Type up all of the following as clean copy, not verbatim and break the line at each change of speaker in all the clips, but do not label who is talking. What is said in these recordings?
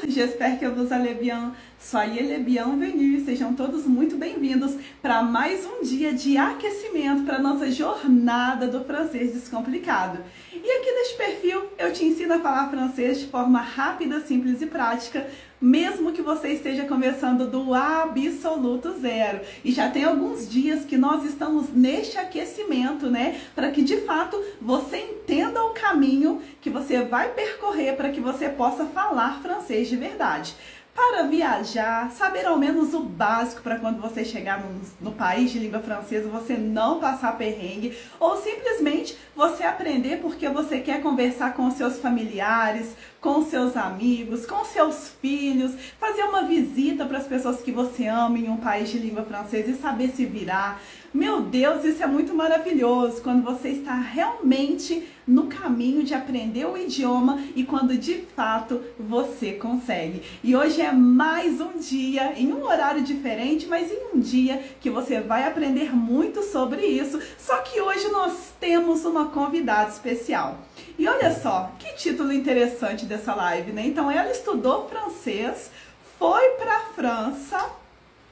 j'espère que vous allez bien. Soyez les bienvenus. Sejam todos muito bem-vindos para mais um dia de aquecimento para nossa jornada do francês descomplicado. E aqui neste perfil eu te ensino a falar francês de forma rápida, simples e prática, mesmo que você esteja começando do absoluto zero. E já tem alguns dias que nós estamos neste aquecimento, né? Para que de fato você entenda o caminho que você vai percorrer para que você possa falar francês de verdade. Para viajar, saber ao menos o básico para quando você chegar no país de língua francesa você não passar perrengue, ou simplesmente você aprender porque você quer conversar com os seus familiares, com os seus amigos, com seus filhos, fazer uma visita para as pessoas que você ama em um país de língua francesa e saber se virar. Meu Deus, isso é muito maravilhoso quando você está realmente no caminho de aprender o idioma e quando de fato você consegue. E hoje é mais um dia, em um horário diferente, mas em um dia que você vai aprender muito sobre isso. Só que hoje nós temos uma convidada especial. E olha só, que título interessante dessa live, né? Então ela estudou francês, foi para a França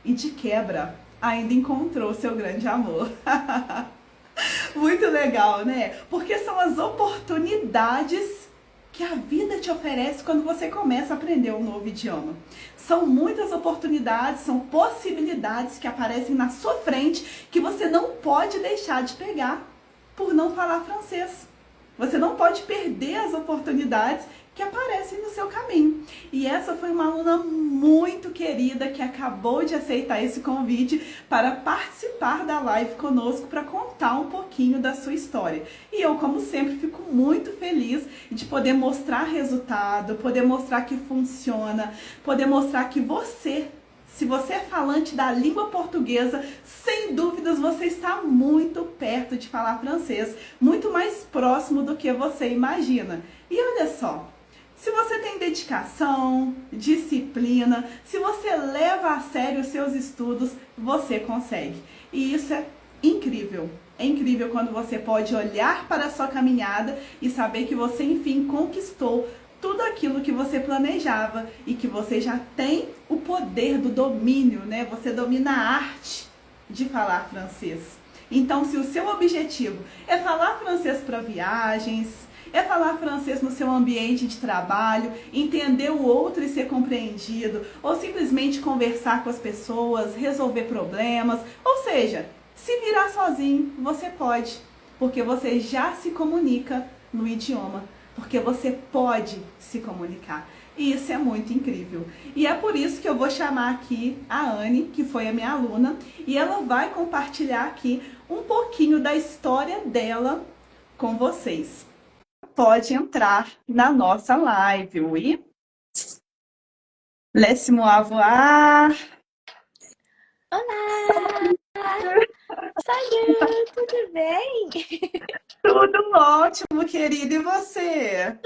e de quebra ainda encontrou seu grande amor. Muito legal, né? Porque são as oportunidades que a vida te oferece quando você começa a aprender um novo idioma. São muitas oportunidades, são possibilidades que aparecem na sua frente que você não pode deixar de pegar por não falar francês. Você não pode perder as oportunidades que aparecem no seu caminho. E essa foi uma aluna muito querida que acabou de aceitar esse convite para participar da live conosco para contar um pouquinho da sua história. E eu, como sempre, fico muito feliz de poder mostrar resultado, poder mostrar que funciona, poder mostrar que você, se você é falante da língua portuguesa, sem dúvidas você está muito perto de falar francês, muito mais próximo do que você imagina. E olha só, se você tem dedicação, disciplina, se você leva a sério os seus estudos, você consegue. E isso é incrível. É incrível quando você pode olhar para a sua caminhada e saber que você, enfim, conquistou tudo aquilo que você planejava e que você já tem o poder do domínio, né? Você domina a arte de falar francês. Então, se o seu objetivo é falar francês para viagens, é falar francês no seu ambiente de trabalho, entender o outro e ser compreendido, ou simplesmente conversar com as pessoas, resolver problemas, ou seja, se virar sozinho, você pode, porque você já se comunica no idioma, porque você pode se comunicar. E isso é muito incrível. E é por isso que eu vou chamar aqui a Anne, que foi a minha aluna, e ela vai compartilhar aqui um pouquinho da história dela com vocês. Pode entrar na nossa live, oui? Laisse-moi voir.
Olá! Salut, tudo bem?
Tudo ótimo, querida. E você?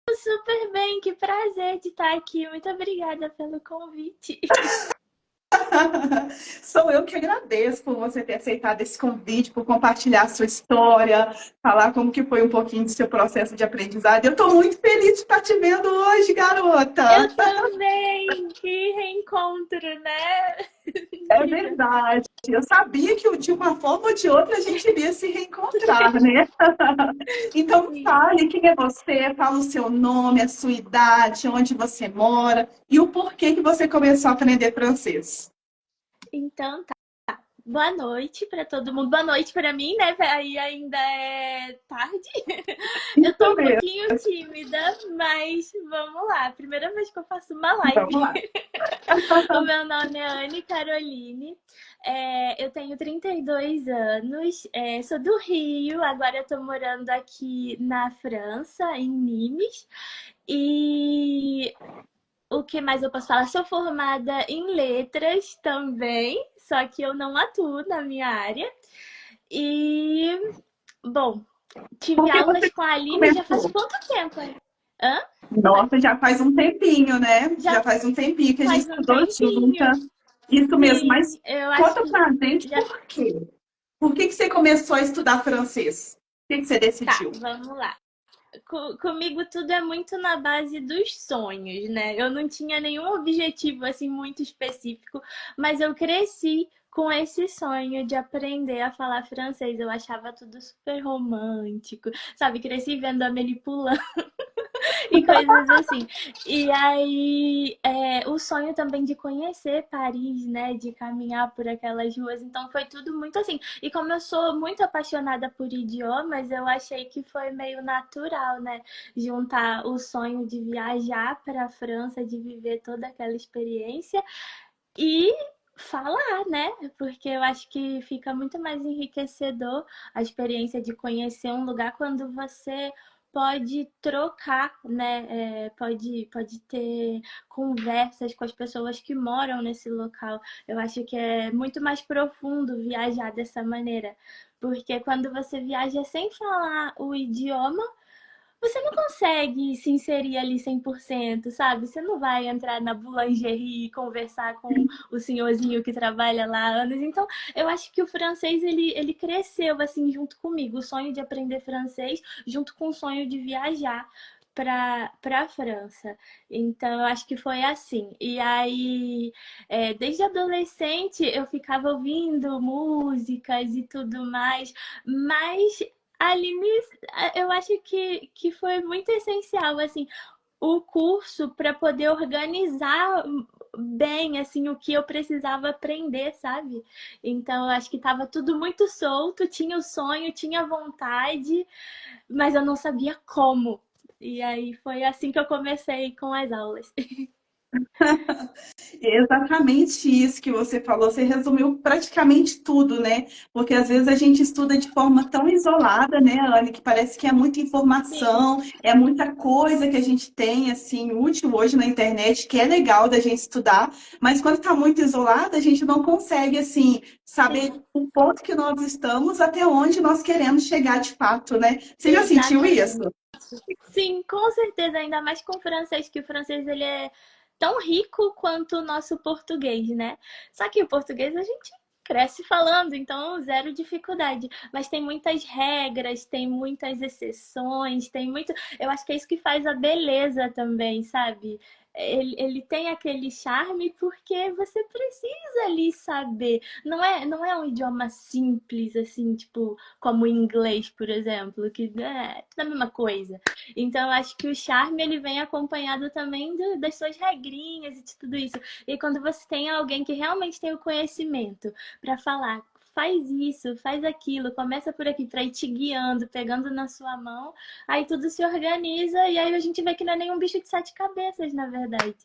Super bem, que prazer de estar aqui. Muito obrigada pelo convite.
Sou eu que agradeço por você ter aceitado esse convite, por compartilhar a sua história, falar como que foi um pouquinho do seu processo de aprendizado. Eu estou muito feliz de estar te vendo hoje, garota.
Eu também! Que reencontro, né?
É verdade. Eu sabia que de uma forma ou de outra a gente iria se reencontrar, né? Então
Sim.
fale quem é você, fala o seu nome, a sua idade, onde você mora e o porquê que você começou a aprender francês.
Então tá. Boa noite para todo mundo. Boa noite para mim, né? Aí ainda é tarde. Eu tô
Isso
um
mesmo.
pouquinho tímida, mas vamos lá. Primeira vez que eu faço uma
Vamos
live.
lá.
O meu nome é Anne Caroline, eu tenho 32 anos, sou do Rio, agora eu tô morando aqui na França, em Nimes. E o que mais eu posso falar? Sou formada em letras também, só que eu não atuo na minha área. E, bom, tive
Porque
aulas
você
com a Aline já faz
começou.
quanto tempo? Hã?
Nossa, já faz um tempinho, né?
Já
Já faz um tempinho que a gente
faz um
estudou
tempinho.
junta. Isso mesmo, mas
Sim, eu acho
conta
que
pra gente
já.
por quê? Por que que você começou a estudar francês? Por que que você
Tá,
decidiu?
vamos lá. Comigo tudo é muito na base dos sonhos, né? Eu não tinha nenhum objetivo assim muito específico, mas eu cresci com esse sonho de aprender a falar francês. Eu achava tudo super romântico, sabe? Cresci vendo a Amélie Poulain e coisas assim. E aí, o sonho também de conhecer Paris, né? De caminhar por aquelas ruas. Então, foi tudo muito assim. E como eu sou muito apaixonada por idiomas, eu achei que foi meio natural, né? Juntar o sonho de viajar para a França, de viver toda aquela experiência e falar, né? Porque eu acho que fica muito mais enriquecedor a experiência de conhecer um lugar quando você pode trocar, né? Pode ter conversas com as pessoas que moram nesse local. Eu acho que é muito mais profundo viajar dessa maneira. Porque quando você viaja sem falar o idioma, você não consegue se inserir ali 100%, sabe? Você não vai entrar na boulangerie e conversar com o senhorzinho que trabalha lá há anos. Então, eu acho que o francês, ele cresceu, assim, junto comigo. O sonho de aprender francês, junto com o sonho de viajar para a França. Então, eu acho que foi assim. E aí, desde adolescente, eu ficava ouvindo músicas e tudo mais, mas ali eu acho que foi muito essencial, assim, o curso para poder organizar bem, assim, o que eu precisava aprender, sabe? Então, eu acho que estava tudo muito solto, tinha o sonho, tinha vontade, mas eu não sabia como. E aí foi assim que eu comecei com as aulas.
Exatamente isso que você falou, você resumiu praticamente tudo, né? Porque às vezes a gente estuda de forma tão isolada, né, Anne, que parece que é muita
Sim,
informação, é muita coisa que a gente tem, assim, útil hoje na internet, que é legal da gente estudar, mas quando está muito isolada, a gente não consegue, assim, saber
sim,
o ponto que nós estamos, até onde nós queremos chegar de fato, né? Você já sentiu isso?
exatamente. Sim, com certeza, ainda mais com o francês, que o francês ele é tão rico quanto o nosso português, né? Só que o português a gente cresce falando, então zero dificuldade. Mas tem muitas regras, tem muitas exceções, tem muito. Eu acho que é isso que faz a beleza também, sabe? Ele tem aquele charme porque você precisa ali saber. Não é um idioma simples, assim, tipo, como o inglês, por exemplo, que é tudo a mesma coisa. Então, eu acho que o charme ele vem acompanhado também das suas regrinhas e de tudo isso. E quando você tem alguém que realmente tem o conhecimento para falar, faz isso, faz aquilo, começa por aqui, para ir te guiando, pegando na sua mão, aí tudo se organiza e aí a gente vê que não é nenhum bicho de sete cabeças, na verdade.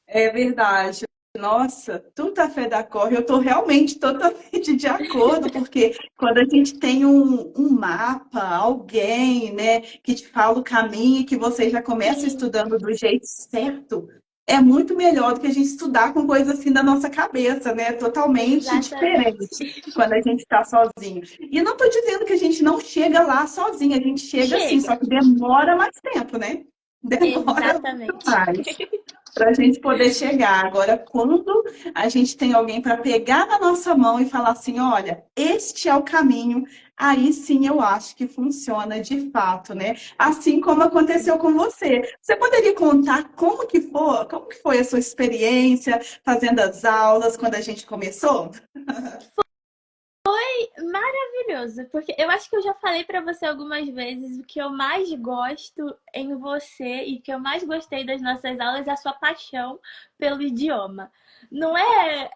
É verdade. Nossa, tudo a fé da corre. Eu estou realmente totalmente de acordo, porque quando a gente tem um mapa, alguém, né, que te fala o caminho e que você já começa
Sim,
estudando do jeito certo, é muito melhor do que a gente estudar com coisa assim da nossa cabeça, né? Totalmente diferente
exatamente.
quando a gente está sozinho. E não estou dizendo que a gente não chega lá sozinho, a gente chega assim,
Chega.
só que demora mais tempo, né? Demora muito
Exatamente.
mais para a gente poder chegar. Agora, quando a gente tem alguém para pegar na nossa mão e falar assim, olha, este é o caminho, aí sim eu acho que funciona de fato, né? Assim como aconteceu com você. Você poderia contar como que foi a sua experiência fazendo as aulas quando a gente começou?
Maravilhoso, porque eu acho que eu já falei pra você algumas vezes o que eu mais gosto em você e que eu mais gostei das nossas aulas é a sua paixão pelo idioma. Não é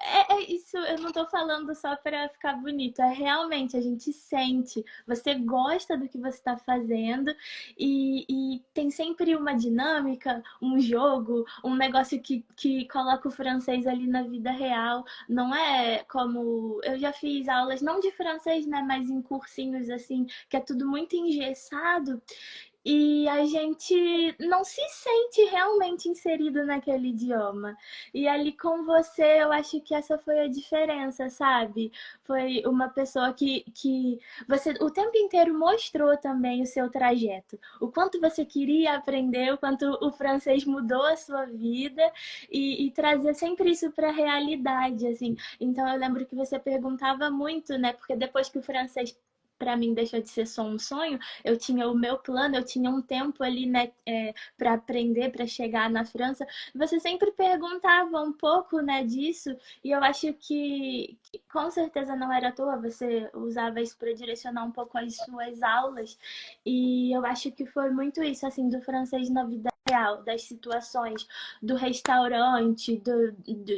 isso, eu não tô falando só pra ficar bonito, é realmente a gente sente, você gosta do que você tá fazendo e tem sempre uma dinâmica, um jogo, um negócio que coloca o francês ali na vida real. Não é como. Eu já fiz aulas, não de francês, né? Mas em cursinhos assim, que é tudo muito engessado. E a gente não se sente realmente inserido naquele idioma. E ali com você, eu acho que essa foi a diferença, sabe? Foi uma pessoa que você o tempo inteiro mostrou também o seu trajeto. O quanto você queria aprender, o quanto o francês mudou a sua vida e trazer sempre isso para a realidade, assim. Então eu lembro que você perguntava muito, né? Porque depois que o francês para mim deixou de ser só um sonho, eu tinha o meu plano, eu tinha um tempo ali, né, para aprender, para chegar na França. Você sempre perguntava um pouco, né, disso, e eu acho que com certeza não era à toa, você usava isso para direcionar um pouco as suas aulas, e eu acho que foi muito isso, assim, do francês na vida real, das situações, do restaurante,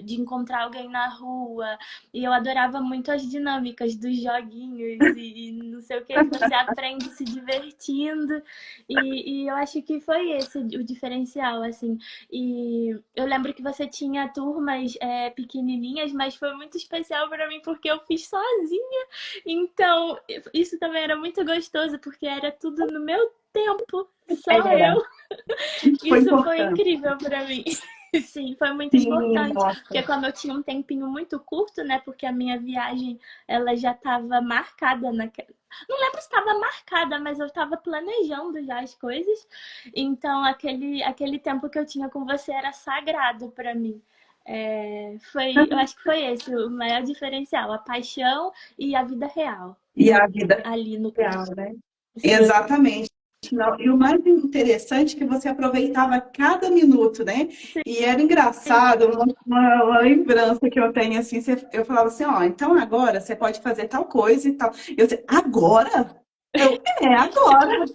de encontrar alguém na rua, e eu adorava muito as dinâmicas dos joguinhos e não sei o que, você aprende se divertindo, e eu acho que foi esse o diferencial, assim. E eu lembro que você tinha turmas pequenininhas, mas foi muito especial para mim porque eu fiz sozinha. Então, isso também era muito gostoso, porque era tudo no meu tempo, só
É,
eu.
isso foi
Isso foi
importante.
incrível para mim. Sim, foi muito
Sim,
importante, porque
nossa.
como eu tinha um tempinho muito curto, né, porque a minha viagem ela já estava marcada não lembro se estava marcada, mas eu estava planejando já as coisas. Então aquele tempo que eu tinha com você era sagrado para mim. Eu acho que foi esse o maior diferencial, a paixão e a vida real
E a vida
ali no
real,
curso.
né?
Sim,
Exatamente. Não, e o mais interessante é que você aproveitava cada minuto, né? E era
sim,
engraçado, uma lembrança que eu tenho assim, eu falava assim, ó, então agora você pode fazer tal coisa e tal. Eu disse, agora? Agora.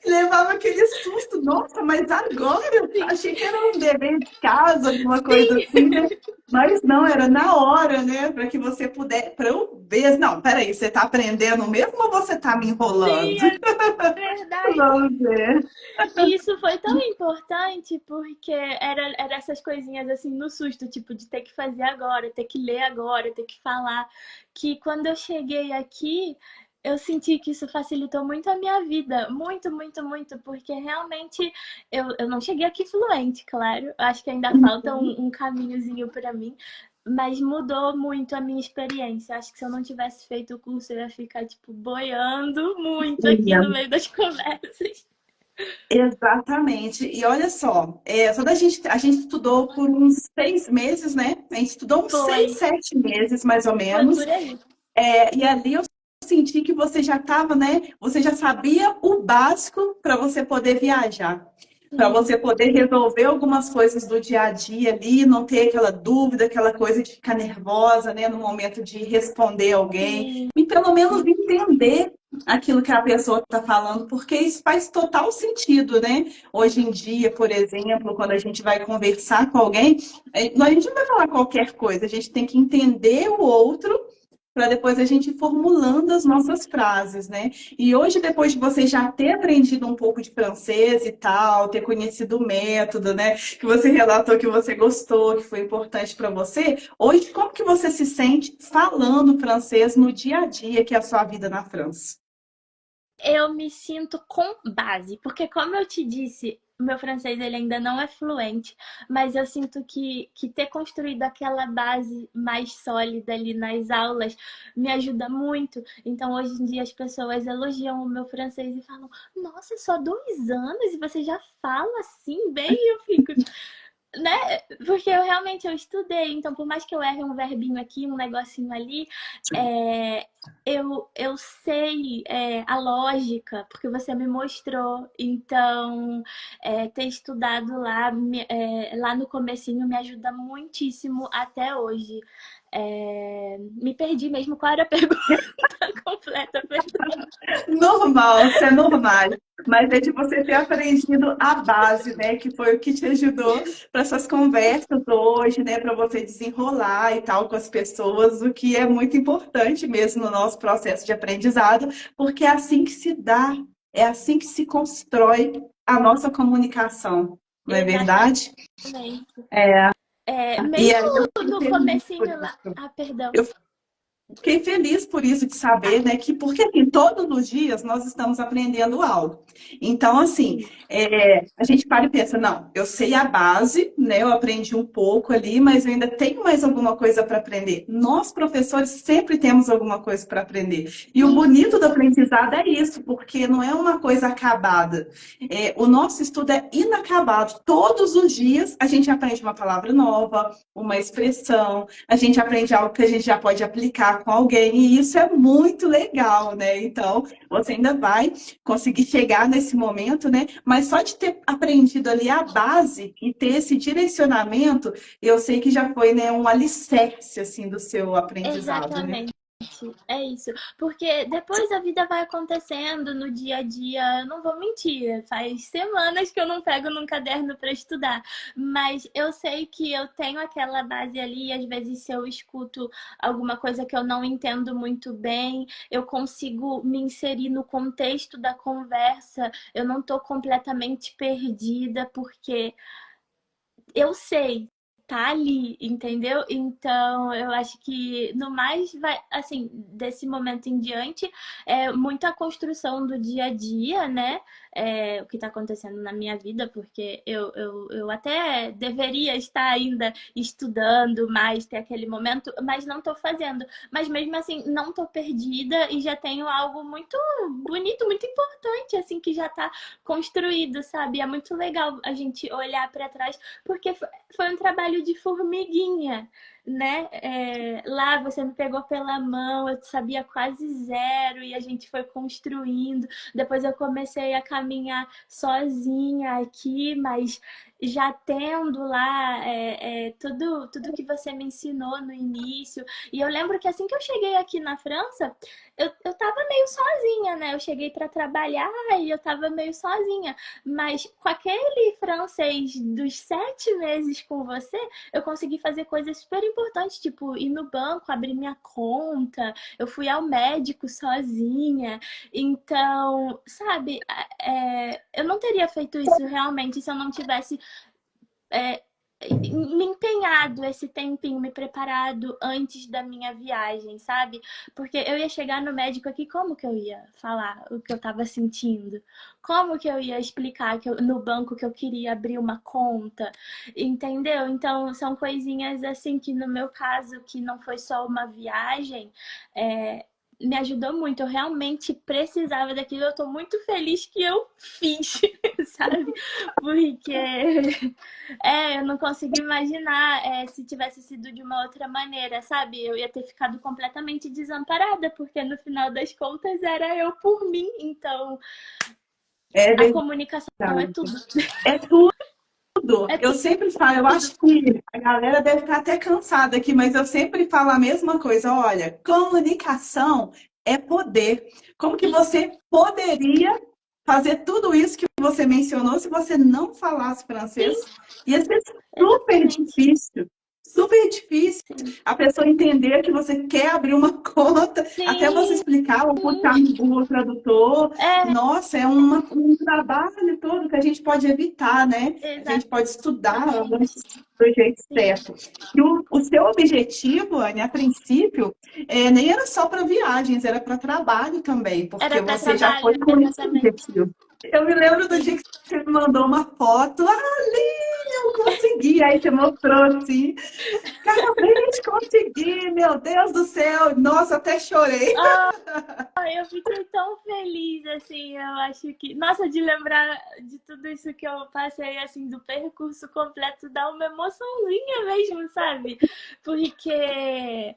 Levava aquele susto, nossa, mas agora eu
sim,
achei que era um dever de casa, alguma coisa
sim,
assim, né? Mas não, era na hora, né? Para que você pudesse, para eu ver, não, peraí, você está aprendendo mesmo ou você está me
sim,
enrolando?
é verdade.
Vamos ver.
E isso foi tão importante porque era essas coisinhas assim no susto, tipo, de ter que fazer agora, ter que ler agora, ter que falar, que quando eu cheguei aqui, eu senti que isso facilitou muito a minha vida, muito, muito, muito, porque realmente eu não cheguei aqui fluente, claro, acho que ainda falta um caminhozinho para mim, mas mudou muito a minha experiência. Acho que se eu não tivesse feito o curso, eu ia ficar, tipo, boiando muito aqui no meio das conversas.
Exatamente. E olha só, a gente estudou por uns 6 meses, né? A gente estudou uns
Foi,
6, 7 meses, mais ou
foi
menos.
por aí.
E ali eu senti que você já estava, né? Você já sabia o básico para você poder viajar, para
Sim,
você poder resolver algumas coisas do dia a dia ali, não ter aquela dúvida, aquela coisa de ficar nervosa, né? No momento de responder alguém,
sim,
e pelo menos entender aquilo que a pessoa está falando, porque isso faz total sentido, né? Hoje em dia, por exemplo, quando a gente vai conversar com alguém, a gente não vai falar qualquer coisa, a gente tem que entender o outro para depois a gente ir formulando as nossas frases, né? E hoje, depois de você já ter aprendido um pouco de francês e tal, ter conhecido o método, né? Que você relatou que você gostou, que foi importante para você, hoje como que você se sente falando francês no dia a dia, que é a sua vida na França?
eu me sinto com base, porque como eu te disse, o meu francês ele ainda não é fluente, mas eu sinto que ter construído aquela base mais sólida ali nas aulas me ajuda muito. Então, hoje em dia, as pessoas elogiam o meu francês e falam: Nossa, só 2 anos e você já fala assim bem? E eu fico, né? Porque eu estudei, então por mais que eu erre um verbinho aqui, um negocinho ali, eu sei a lógica, porque você me mostrou. Então, ter estudado lá, lá no comecinho me ajuda muitíssimo até hoje. Me perdi mesmo, qual era a pergunta completa, perdão.
Normal, isso é normal. Mas é de você ter aprendido a base, né? Que foi o que te ajudou para essas conversas hoje, né? Para você desenrolar e tal com as pessoas, o que é muito importante mesmo no nosso processo de aprendizado, porque é assim que se dá, é assim que se constrói a nossa comunicação, não é verdade?
Exatamente.
E
Mesmo
aí eu fiquei
no
feliz por
comecinho lá.
isso.
Ah, perdão.
Eu Fiquei feliz por isso de saber, né, que porque assim, todos os dias nós estamos aprendendo algo. Então, assim,
Sim,
a gente para e pensa, não, eu sei a base, né? Eu aprendi um pouco ali, mas eu ainda tenho mais alguma coisa para aprender. Nós, professores, sempre temos alguma coisa para aprender. E o
sim,
bonito do aprendizado é isso, porque não é uma coisa acabada. O nosso estudo é inacabado. Todos os dias a gente aprende uma palavra nova, uma expressão, a gente aprende algo que a gente já pode aplicar comunicar com alguém, e isso é muito legal, né? Então, você ainda vai conseguir chegar nesse momento, né? Mas só de ter aprendido ali a base e ter esse direcionamento, eu sei que já foi, né, um alicerce, assim, do seu aprendizado, né?
Exatamente. É isso. Porque depois a vida vai acontecendo no dia a dia. Eu não vou mentir, faz semanas que eu não pego num caderno para estudar. Mas eu sei que eu tenho aquela base ali. E às vezes, se eu escuto alguma coisa que eu não entendo muito bem, eu consigo me inserir no contexto da conversa. Eu não estou completamente perdida, porque eu sei, tá ali, entendeu? Então, eu acho que no mais vai, assim, desse momento em diante, é muito a construção do dia a dia, né? O que tá acontecendo na minha vida, porque eu até deveria estar ainda estudando mais, ter aquele momento, mas não tô fazendo. Mas mesmo assim, não tô perdida e já tenho algo muito bonito, muito importante, assim, que já tá construído, sabe? É muito legal a gente olhar para trás porque foi um trabalho de formiguinha, né? Lá você me pegou pela mão, eu sabia quase zero e a gente foi construindo. Depois eu comecei a caminhar sozinha aqui, mas já tendo lá tudo que você me ensinou no início. E eu lembro que assim que eu cheguei aqui na França, eu tava meio sozinha, né? Eu cheguei para trabalhar e eu tava meio sozinha. Mas com aquele francês dos 7 meses com você, eu consegui fazer coisas super importantes, tipo ir no banco, abrir minha conta, eu fui ao médico sozinha. Então, sabe, eu não teria feito isso realmente se eu não tivesse é, me empenhado esse tempinho, me preparado antes da minha viagem, sabe? Porque eu ia chegar no médico aqui, como que eu ia falar o que eu tava sentindo? Como que eu ia explicar que no banco que eu queria abrir uma conta? Entendeu? Então, são coisinhas assim que no meu caso, que não foi só uma viagem, me ajudou muito. Eu realmente precisava daquilo. Eu tô muito feliz que eu fiz, sabe? Porque eu não consigo imaginar se tivesse sido de uma outra maneira, sabe? Eu ia ter ficado completamente desamparada, porque no final das contas era eu por mim. Então,
É
a
verdade.
comunicação é tudo.
É tudo.
É
Eu
tudo.
sempre falo, eu acho que a galera deve estar até cansada aqui, mas eu sempre falo a mesma coisa. Olha, comunicação é poder. Como que
Isso.
você poderia fazer tudo isso que você mencionou se você não falasse
Sim,
francês? Ia ser super
exatamente.
difícil. Super difícil
Sim.
a pessoa entender que você quer abrir uma conta, até você
Sim.
explicar ou puxar no Google Tradutor.
É,
Nossa, é um trabalho todo que a gente pode evitar, né? A gente pode estudar do
exatamente.
jeito
Sim.
certo. E o seu objetivo, Anne, a princípio, nem era só para viagens, era para trabalho também, porque
Era para
você já foi
trabalho,
com esse
exatamente.
objetivo. Eu me lembro do dia
Sim.
que você me mandou uma foto, Aline, eu consegui, aí você mostrou assim, realmente consegui, meu Deus do céu, nossa, até chorei.
Eu fiquei tão feliz, assim, eu acho que... Nossa, de lembrar de tudo isso que eu passei, assim, do percurso completo, dá uma emoçãozinha mesmo, sabe? Porque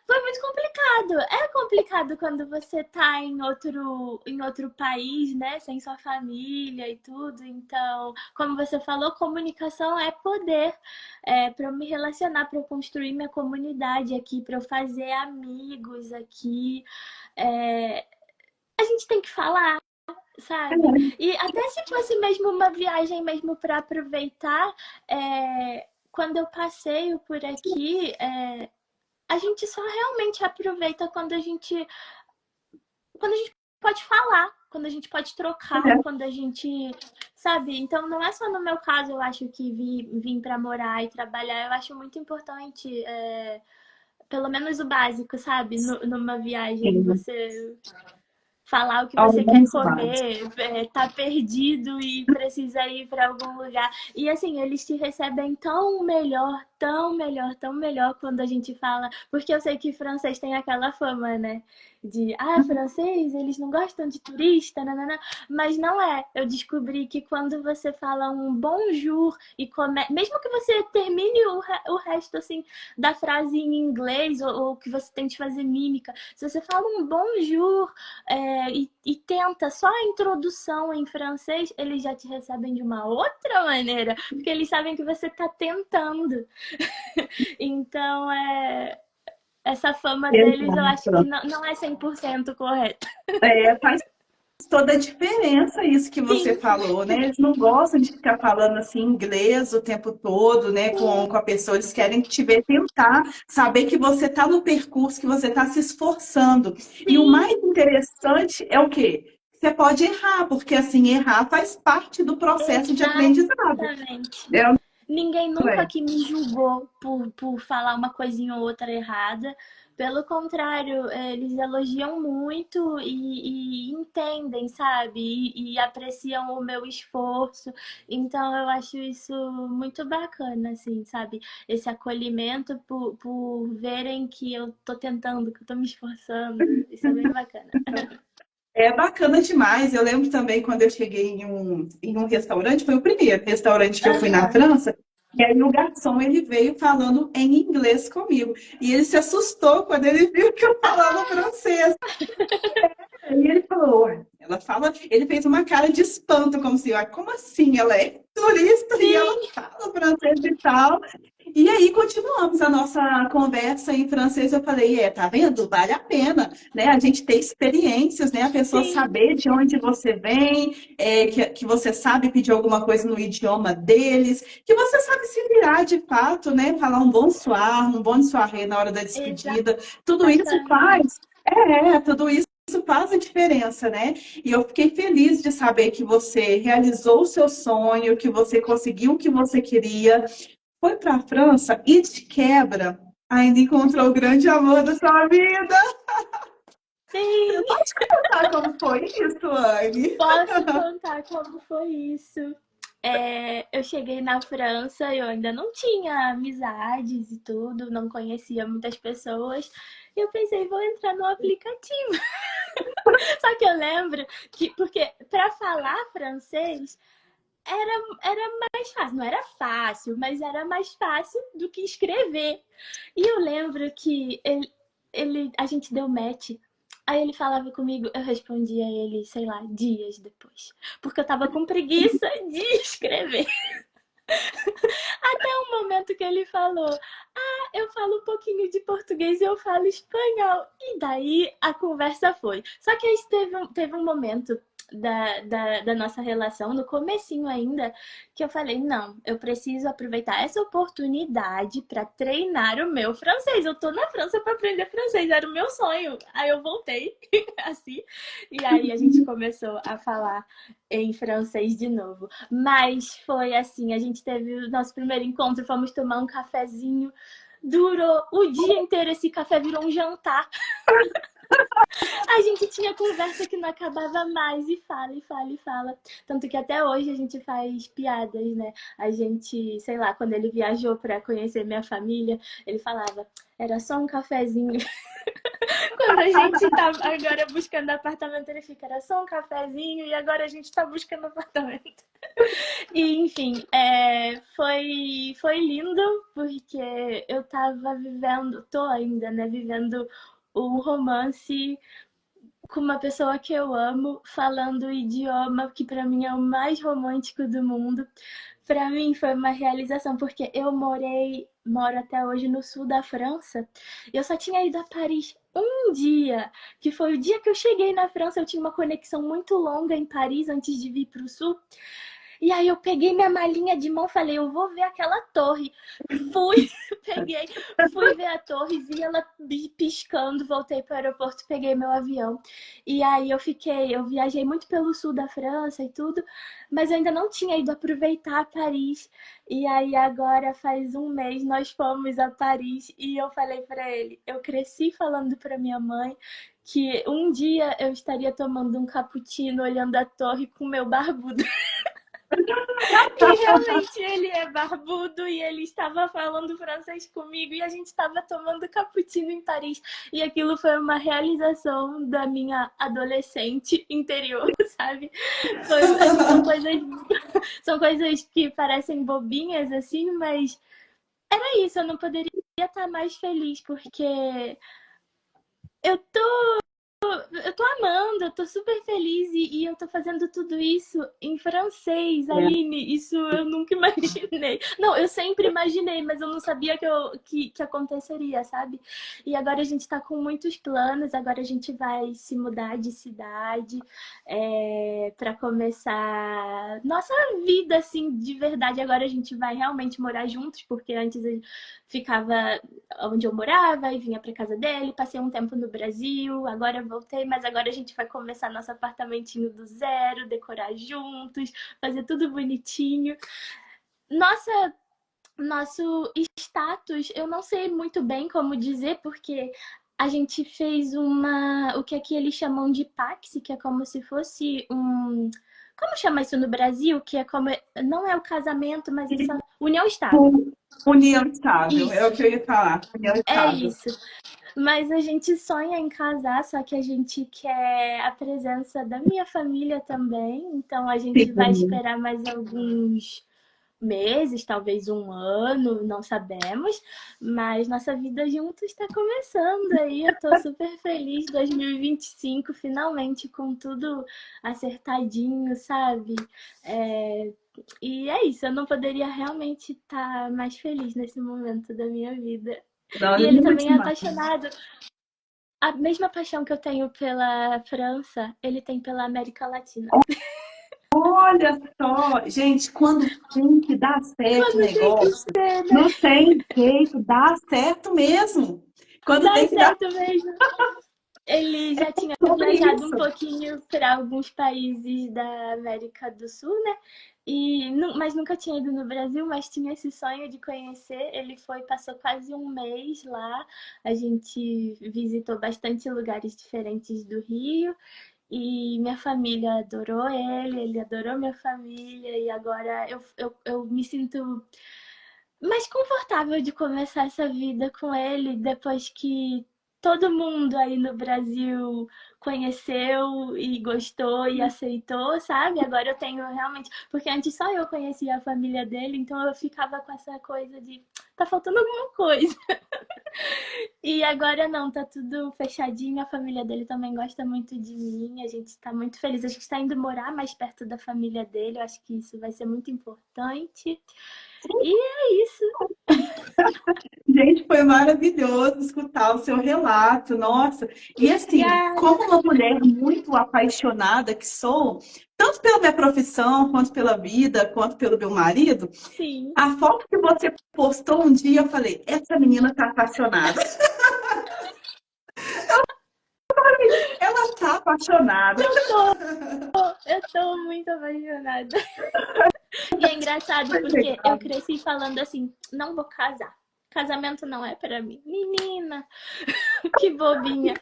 foi muito complicado. É complicado quando você tá em outro país, né? Sem sua família e tudo. Então, como você falou, comunicação é poder. Para eu me relacionar, para eu construir minha comunidade aqui, para eu fazer amigos aqui. É, a gente tem que falar, sabe? E até se fosse mesmo uma viagem mesmo para aproveitar, quando eu passeio por aqui, a gente só realmente aproveita quando a gente pode falar, quando a gente pode trocar, quando a gente, sabe? Então não é só no meu caso, eu acho que vim para morar e trabalhar, eu acho muito importante, pelo menos o básico, sabe? Numa viagem,
Sim.
você. falar o que você quer
Alguns básicos.
comer, tá perdido e precisa ir para algum lugar. E assim, eles te recebem tão melhor, tão melhor, tão melhor quando a gente fala, porque eu sei que francês tem aquela fama, né? De, francês, eles não gostam de turista, nanana. Mas não é. Eu descobri que quando você fala um bonjour e mesmo que você termine o resto assim da frase em inglês ou que você tente fazer mímica, se você fala um bonjour e tenta só a introdução em francês, eles já te recebem de uma outra maneira, porque eles sabem que você está tentando. Então, essa fama deles eu acho que
Exato.
não é 100% correta.
Faz toda a diferença isso que você
Sim,
falou, né? Eles não gostam de ficar falando assim inglês o tempo todo, né? Com a pessoa, eles querem te ver tentar, saber que você está no percurso, que você está se esforçando. E o mais
sim,
interessante é o quê? Você pode errar, porque assim, errar faz parte do processo de aprendizado.
exatamente.
É, não
Ninguém nunca
é?
aqui me julgou por falar uma coisinha ou outra errada. Pelo contrário, eles elogiam muito e entendem, sabe? E apreciam o meu esforço. Então, eu acho isso muito bacana, assim, sabe? Esse acolhimento por verem que eu tô tentando, que eu tô me esforçando. Isso é bem bacana.
É bacana demais. Eu lembro também quando eu cheguei em um restaurante, foi o primeiro restaurante que eu fui na
Aham.
França, e aí o garçom ele veio falando em inglês comigo. E ele se assustou quando ele viu que eu falava francês. Aí ele falou, "Ué, ela fala, ele fez uma cara de espanto, como se, como assim? Ela é turista e ela
Sim,
fala francês e tal. E aí continuamos a nossa conversa em francês. Eu falei, tá vendo? Vale a pena, né? A gente ter experiências, né? A pessoa
sim,
saber de onde você vem, que você sabe pedir alguma coisa no idioma deles, que você sabe se virar de fato, né? Falar um bonsoir, um bonsoiré na hora da despedida. Tudo isso
exatamente.
faz, tudo isso faz a diferença, né? E eu fiquei feliz de saber que você realizou o seu sonho, que você conseguiu o que você queria, foi para a França e de quebra ainda encontrou o grande amor da sua vida.
Sim.
Você pode contar como foi isso, Anne?
Posso contar como foi isso. Eu cheguei na França, eu ainda não tinha amizades e tudo, não conhecia muitas pessoas. E eu pensei, vou entrar no aplicativo. Só que eu lembro que, porque para falar francês era mais fácil. Não era fácil, mas era mais fácil do que escrever. E eu lembro que a gente deu match. Aí ele falava comigo, eu respondia a ele, sei lá, dias depois. Porque eu tava com preguiça de escrever. Até o momento que ele falou, eu falo um pouquinho de português e eu falo espanhol. E daí a conversa foi. Só que aí teve um momento da nossa relação, no comecinho ainda, que eu falei, não, eu preciso aproveitar essa oportunidade para treinar o meu francês. Eu tô na França para aprender francês, era o meu sonho. Aí eu voltei, assim, e aí a gente começou a falar em francês de novo. Mas foi assim, a gente teve o nosso primeiro encontro, fomos tomar um cafezinho. Durou o dia inteiro, esse café virou um jantar. A gente tinha conversa que não acabava mais, e fala, e fala, e fala. Tanto que até hoje a gente faz piadas, né? A gente, sei lá, quando ele viajou para conhecer minha família, ele falava, era só um cafezinho. Quando a gente tá agora buscando apartamento, ele fica, era só um cafezinho, e agora a gente tá buscando apartamento. E, enfim, foi lindo, porque eu tava vivendo, tô ainda, né, vivendo um romance com uma pessoa que eu amo, falando o idioma que para mim é o mais romântico do mundo. Para mim foi uma realização, porque moro até hoje no sul da França. Eu só tinha ido a Paris um dia, que foi o dia que eu cheguei na França. Eu tinha uma conexão muito longa em Paris antes de vir para o sul. E aí eu peguei minha malinha de mão, falei, eu vou ver aquela torre. Fui, peguei, fui ver a torre, vi ela piscando, voltei para o aeroporto, peguei meu avião. E aí eu viajei muito pelo sul da França e tudo, mas eu ainda não tinha ido aproveitar Paris. E aí agora faz um mês nós fomos a Paris e eu falei para ele, eu cresci falando para minha mãe que um dia eu estaria tomando um cappuccino olhando a torre com meu barbudo. E realmente ele é barbudo e ele estava falando francês comigo e a gente estava tomando cappuccino em Paris. E aquilo foi uma realização da minha adolescente interior, sabe? Foi, assim, são coisas que parecem bobinhas, assim, mas era isso, eu não poderia estar mais feliz, porque eu eu tô amando, eu tô super feliz e eu tô fazendo tudo isso em francês, Aline. Isso eu nunca imaginei. Não, eu sempre imaginei, mas eu não sabia que aconteceria, sabe? E agora a gente tá com muitos planos, agora a gente vai se mudar de cidade para começar nossa vida, assim, de verdade. Agora a gente vai realmente morar juntos, porque antes eu ficava onde eu morava e vinha para casa dele, passei um tempo no Brasil, agora voltei, mas agora a gente vai começar nosso apartamentinho do zero, decorar juntos, fazer tudo bonitinho. Nosso status, eu não sei muito bem como dizer, porque a gente fez o que aqui eles chamam de Pax, que é como se fosse um... Como chama isso no Brasil? Que é como... Não é o casamento, mas é só... União estável.
União estável, é o
Isso.
que eu ia falar. União
É
estável.
isso. Mas a gente sonha em casar, só que a gente quer a presença da minha família também. Então a gente vai
Sim.
esperar mais alguns meses, talvez um ano, não sabemos. Mas nossa vida juntos está começando aí. Eu tô super feliz. 2025, finalmente, com tudo acertadinho, sabe? E é isso, eu não poderia realmente estar mais feliz nesse momento da minha vida.
Não,
E
é
ele
muito
também é
massa.
apaixonado. A mesma paixão que eu tenho pela França, ele tem pela América Latina.
Olha só, gente, quando tem que dar certo o
Quando tem que
negócio,
ser, né?
não tem jeito, dá certo mesmo. Quando
Dá
tem que dar
certo mesmo. Ele já tinha
sobre
viajado um
isso.
pouquinho para alguns países da América do Sul, né? Mas nunca tinha ido no Brasil, mas tinha esse sonho de conhecer. Ele foi, passou quase um mês lá. A gente visitou bastante lugares diferentes do Rio. E minha família adorou ele adorou minha família, e agora eu me sinto mais confortável de começar essa vida com ele depois que todo mundo aí no Brasil conheceu e gostou e aceitou, sabe? Agora eu tenho realmente. Porque antes só eu conhecia a família dele, então eu ficava com essa coisa de tá faltando alguma coisa. E agora não, tá tudo fechadinho. A família dele também gosta muito de mim. A gente tá muito feliz. A gente tá indo morar mais perto da família dele. Eu acho que isso vai ser muito importante. E é isso.
Gente, foi maravilhoso escutar o seu relato, nossa. E assim,
Obrigada.
como uma mulher muito apaixonada que sou, tanto pela minha profissão, quanto pela vida, quanto pelo meu marido,
Sim.
a foto que você postou um dia, eu falei, essa menina tá apaixonada. Ela tá apaixonada.
Eu tô muito apaixonada. E é engraçado
Foi
porque
legal.
eu cresci falando assim, não vou casar. Casamento não é pra mim. Menina, que bobinha.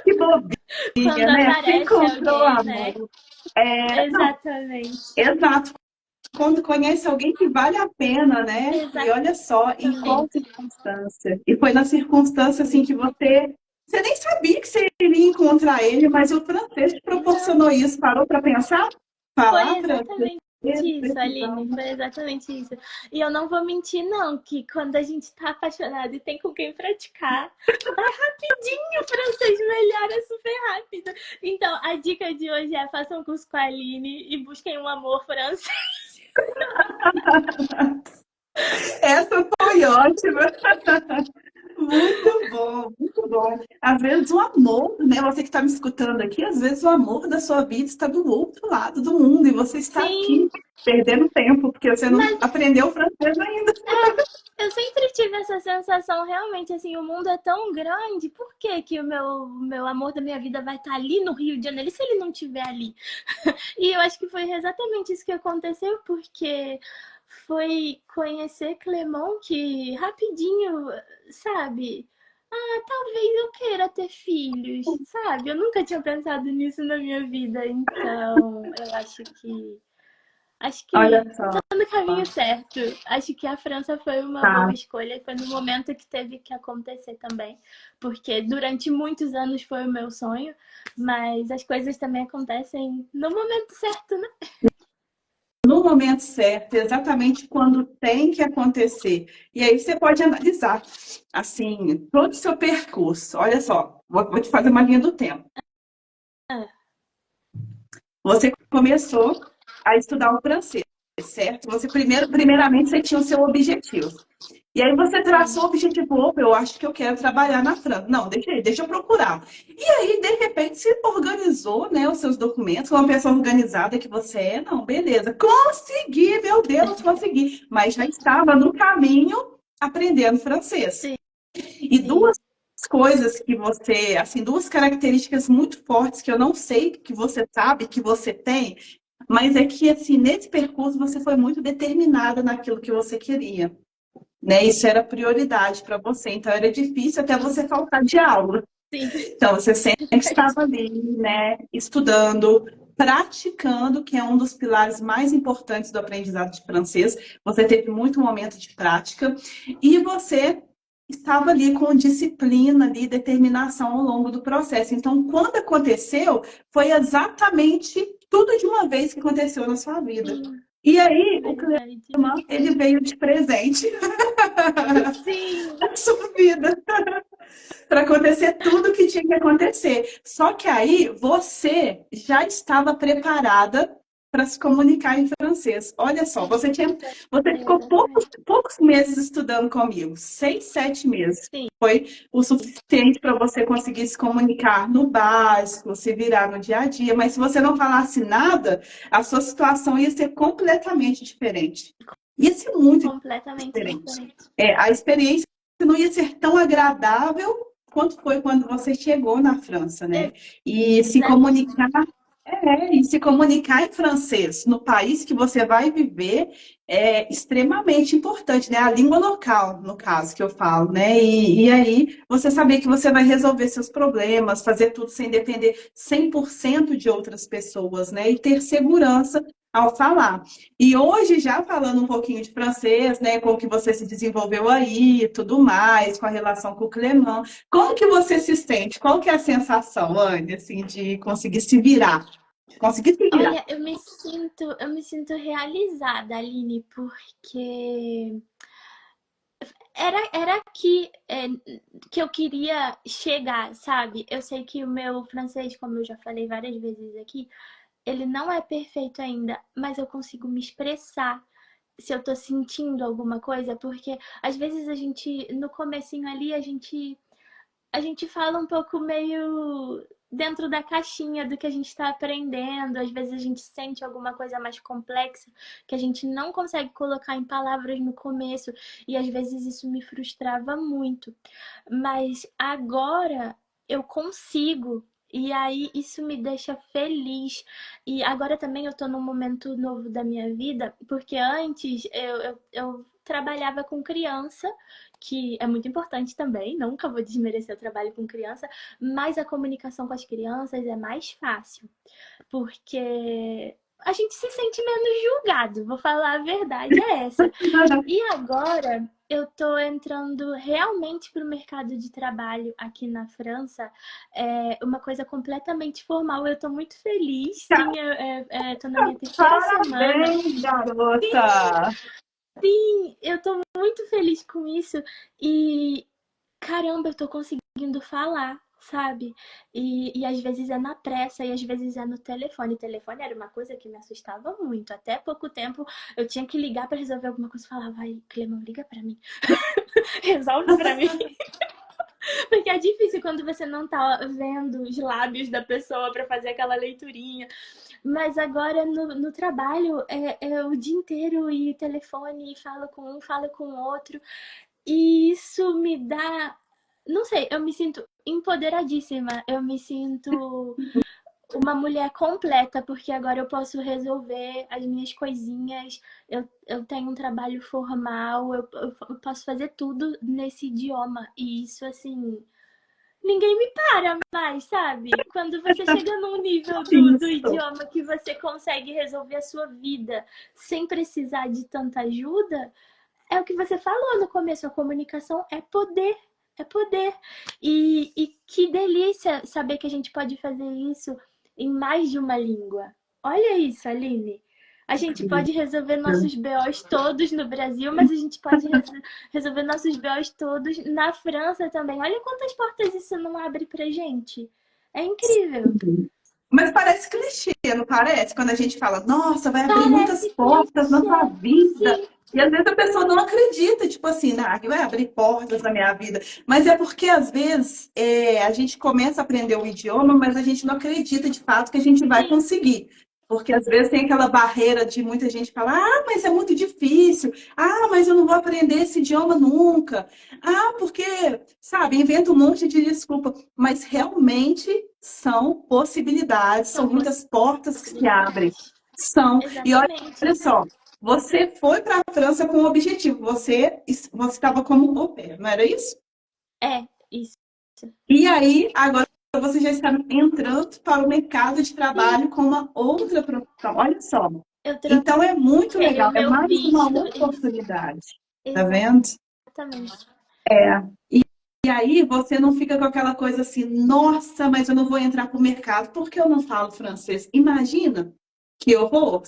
Que bobinha,
Quando
né? Você
aparece
encontrou
alguém, né?
amor. É, não,
Exatamente.
exato. Quando conhece alguém que vale a pena, né? E olha só, em qual
Exatamente.
circunstância. E foi na circunstância assim que você nem sabia que você iria encontrar ele, mas o francês te
Não,
proporcionou isso. Parou para pensar?
foi
Falar para
exatamente isso, Aline. Foi exatamente isso. E eu não vou mentir, não, que quando a gente tá apaixonado e tem com quem praticar, vai rapidinho, o francês melhora super rápido. Então, a dica de hoje é façam um curso com a Aline e busquem um amor francês.
Essa foi ótima. Muito bom, muito bom. Às vezes o amor, né? Você que está me escutando aqui, às vezes o amor da sua vida está do outro lado do mundo e você está aqui
Sim,
perdendo tempo, porque você não
mas
aprendeu francês ainda.
eu sempre tive essa sensação, realmente, assim, o mundo é tão grande, por que que o meu amor da minha vida vai estar ali no Rio de Janeiro, e se ele não estiver ali? E eu acho que foi exatamente isso que aconteceu, porque foi conhecer Clemon que rapidinho, sabe? talvez eu queira ter filhos, sabe? Eu nunca tinha pensado nisso na minha vida, então eu acho que
Olha só,
tô no caminho certo. Acho que a França foi uma
tá.
boa escolha, foi no momento que teve que acontecer também, porque durante muitos anos foi o meu sonho, mas as coisas também acontecem no momento certo, né?
No momento certo, exatamente quando tem que acontecer. E aí você pode analisar, assim, todo o seu percurso. Olha só, vou te fazer uma linha do tempo.
Ah,
Você começou a estudar o francês, certo? Você primeiramente você tinha o seu objetivo. E aí você
sim.
traçou o objetivo, opa, eu acho que eu quero trabalhar na França. Não, deixa eu procurar. E aí, de repente, você organizou, né, os seus documentos, uma pessoa organizada que você é. Não, beleza. Consegui, meu Deus, consegui. Mas já estava no caminho aprendendo francês.
Sim,
E
sim.
duas coisas que você, assim, duas características muito fortes que eu não sei que você sabe que você tem, mas é que, assim, nesse percurso você foi muito determinada naquilo que você queria, né? Isso era prioridade para você, então era difícil até você faltar de aula.
Sim.
Então você sempre estava ali, né, estudando, praticando, que é um dos pilares mais importantes do aprendizado de francês. Você teve muito momento de prática e você estava ali com disciplina ali, determinação ao longo do processo. Então, quando aconteceu, foi exatamente tudo de uma vez que aconteceu na sua vida.
Sim,
E aí, o
verdade.
Cleman, ele veio de presente
Sim,
na sua vida para acontecer tudo o que tinha que acontecer. Só que aí você já estava preparada para se comunicar em francês. Olha só, você ficou
exatamente.
poucos meses estudando comigo, 6, 7 meses.
Sim,
Foi o suficiente para você conseguir se comunicar no básico, se virar no dia a dia. Mas se você não falasse nada, a sua situação ia ser completamente diferente. Ia ser muito
completamente
diferente.
diferente.
A experiência não ia ser tão agradável quanto foi quando você chegou na França, né? E se
Exatamente.
comunicar, e se comunicar em francês no país que você vai viver é extremamente importante, né? A língua local, no caso que eu falo, né? E aí você saber que você vai resolver seus problemas, fazer tudo sem depender 100% de outras pessoas, né? E ter segurança ao falar. E hoje, já falando um pouquinho de francês, né, com o que você se desenvolveu aí e tudo mais, com a relação com o Clemão, como que você se sente? Qual que é a sensação, Anne, assim, de conseguir se virar? Conseguir se virar.
Olha, eu me sinto realizada, Aline, porque era aqui que eu queria chegar, sabe? Eu sei que o meu francês, como eu já falei várias vezes aqui, ele não é perfeito ainda, mas eu consigo me expressar se eu tô sentindo alguma coisa, porque às vezes no comecinho ali, a gente fala um pouco meio dentro da caixinha do que a gente está aprendendo. Às vezes a gente sente alguma coisa mais complexa que a gente não consegue colocar em palavras no começo, e às vezes isso me frustrava muito. Mas agora eu consigo. E aí isso me deixa feliz. E agora também eu tô num momento novo da minha vida, porque antes eu trabalhava com criança, que é muito importante também, nunca vou desmerecer o trabalho com criança, mas a comunicação com as crianças é mais fácil, porque a gente se sente menos julgado, vou falar a verdade, é essa. E agora eu tô entrando realmente pro mercado de trabalho aqui na França, uma coisa completamente formal. Eu tô muito feliz, sim, eu tô na minha terceira semana.
Parabéns, garota!
Sim, eu tô muito feliz com isso e caramba, eu tô conseguindo falar, sabe? E às vezes é na pressa e às vezes é no telefone. O telefone era uma coisa que me assustava muito. Até pouco tempo eu tinha que ligar pra resolver alguma coisa e falava, vai, Clemão, liga pra mim. Resolve pra mim. Porque é difícil quando você não tá vendo os lábios da pessoa pra fazer aquela leiturinha. Mas agora no trabalho é o dia inteiro e telefone, e fala com um, fala com o outro. E isso me dá. Não sei, eu me sinto empoderadíssima. Eu me sinto uma mulher completa, porque agora eu posso resolver as minhas coisinhas. Eu tenho um trabalho formal, eu posso fazer tudo nesse idioma. E isso, assim, ninguém me para mais, sabe? Quando você chega num nível do
Isso.
idioma que você consegue resolver a sua vida sem precisar de tanta ajuda, é o que você falou no começo, a comunicação é poder. É poder. E que delícia saber que a gente pode fazer isso em mais de uma língua. Olha isso, Aline. A gente pode resolver nossos BOs todos no Brasil, mas a gente pode resolver nossos BOs todos na França também. Olha quantas portas isso não abre pra gente. É incrível.
Mas parece clichê, não parece? Quando a gente fala, nossa, vai abrir muitas
Parece
portas na tua
clichê.
vida.
Sim,
E às vezes a pessoa não acredita, tipo assim, nah, que vai abrir portas na minha vida. Mas é porque às vezes a gente começa a aprender o idioma, mas a gente não acredita de fato que a gente vai
sim.
conseguir. Porque às vezes tem aquela barreira de muita gente falar, ah, mas é muito difícil. Ah, mas eu não vou aprender esse idioma nunca. Ah, porque, sabe, inventa um monte de desculpa. Mas realmente são possibilidades, são
São
muitas portas que se abrem.
possibilidades.
São. E olha
Exatamente.
só, você foi para a França com um objetivo, você estava como au pair, não era isso?
É, isso.
E aí, agora você já está entrando para o mercado de
Sim,
trabalho com uma outra profissão. Olha só.
eu
Então é muito
troquei
legal,
o
é
meu
mais uma
visto. Isso,
oportunidade. Tá vendo?
exatamente.
E aí você não fica com aquela coisa assim, nossa, mas eu não vou entrar para o mercado porque eu não falo francês. Imagina que horror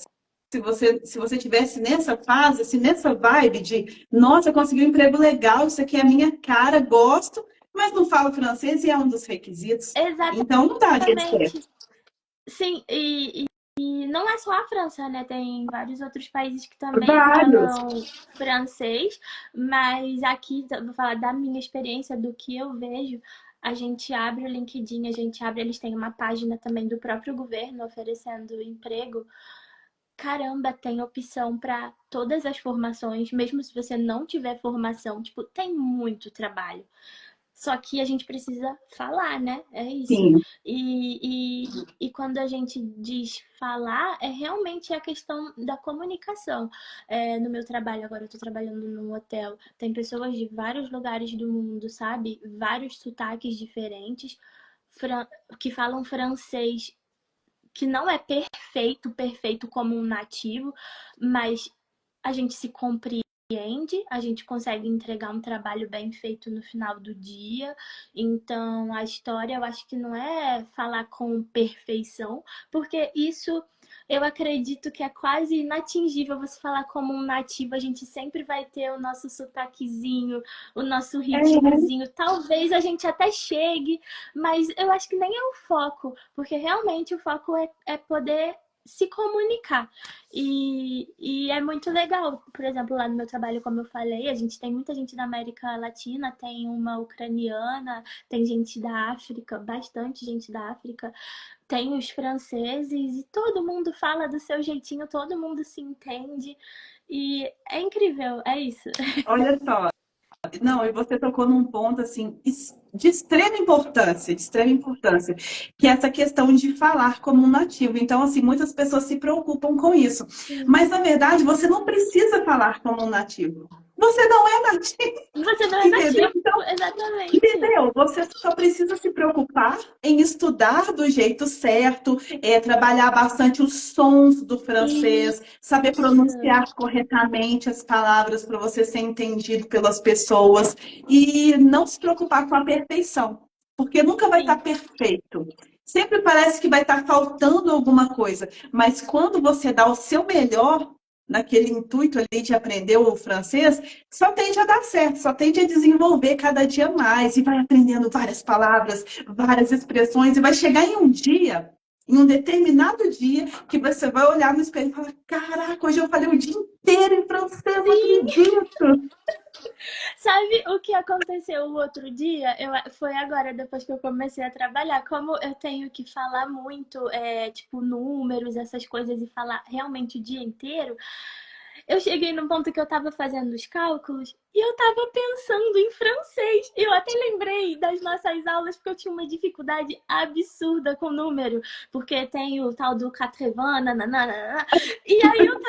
se você tivesse nessa fase, assim, nessa vibe de, nossa, consegui um emprego legal, isso aqui é a minha cara, gosto, mas não falo francês e é um dos requisitos. Então não daria certo.
Exatamente. Sim, e não é só a França, né? Tem vários outros países que também
Vários.
falam francês, mas aqui, vou falar da minha experiência, do que eu vejo. A gente abre o LinkedIn, a gente abre, eles têm uma página também do próprio governo oferecendo emprego. Caramba, tem opção para todas as formações, mesmo se você não tiver formação, tipo, tem muito trabalho. Só que a gente precisa falar, né? É isso.
Sim.
E quando a gente diz falar, é realmente a questão da comunicação. É, no meu trabalho, agora eu tô trabalhando num hotel, tem pessoas de vários lugares do mundo, sabe? Vários sotaques diferentes, que falam francês que não é perfeito, perfeito como um nativo, mas a gente se compreende, a gente consegue entregar um trabalho bem feito no final do dia. Então, a história eu acho que não é falar com perfeição, porque isso eu acredito que é quase inatingível você falar como um nativo. A gente sempre vai ter o nosso sotaquezinho, o nosso
É,
ritmozinho. Talvez a gente até chegue, mas eu acho que nem é o foco, porque realmente o foco é poder se comunicar. E é muito legal. Por exemplo, lá no meu trabalho, como eu falei, a gente tem muita gente da América Latina, tem uma ucraniana, tem gente da África, bastante gente da África, tem os franceses, e todo mundo fala do seu jeitinho, todo mundo se entende. E é incrível, é isso.
olha só. Não, e você tocou num ponto assim de extrema importância, que é essa questão de falar como um nativo. Então, assim, muitas pessoas se preocupam com isso.
Sim.
Mas, na verdade, você não precisa falar como um nativo. Você não é nativo,
Você não é
entendeu?
nativo, exatamente.
Entendeu? Você só precisa se preocupar em estudar do jeito certo, trabalhar bastante os sons do francês, saber
Isso.
pronunciar corretamente as palavras para você ser entendido pelas pessoas e não se preocupar com a perfeição, porque nunca vai estar
Sim.
perfeito. Sempre parece que vai estar faltando alguma coisa, mas quando você dá o seu melhor naquele intuito ali de aprender o francês, só tende a dar certo, só tende a desenvolver cada dia mais e vai aprendendo várias palavras, várias expressões e vai chegar em um dia, em um determinado dia, que você vai olhar no espelho e falar: Caraca, hoje eu falei o dia inteiro em francês, não acredito.
Sabe o que aconteceu o outro dia? Foi agora, depois que eu comecei a trabalhar. Como eu tenho que falar muito, tipo, números, essas coisas, e falar realmente o dia inteiro, eu cheguei num ponto que eu tava fazendo os cálculos e eu tava pensando em francês. Eu até lembrei das nossas aulas porque eu tinha uma dificuldade absurda com número, porque tem o tal do Catrevin, nananana. E aí eu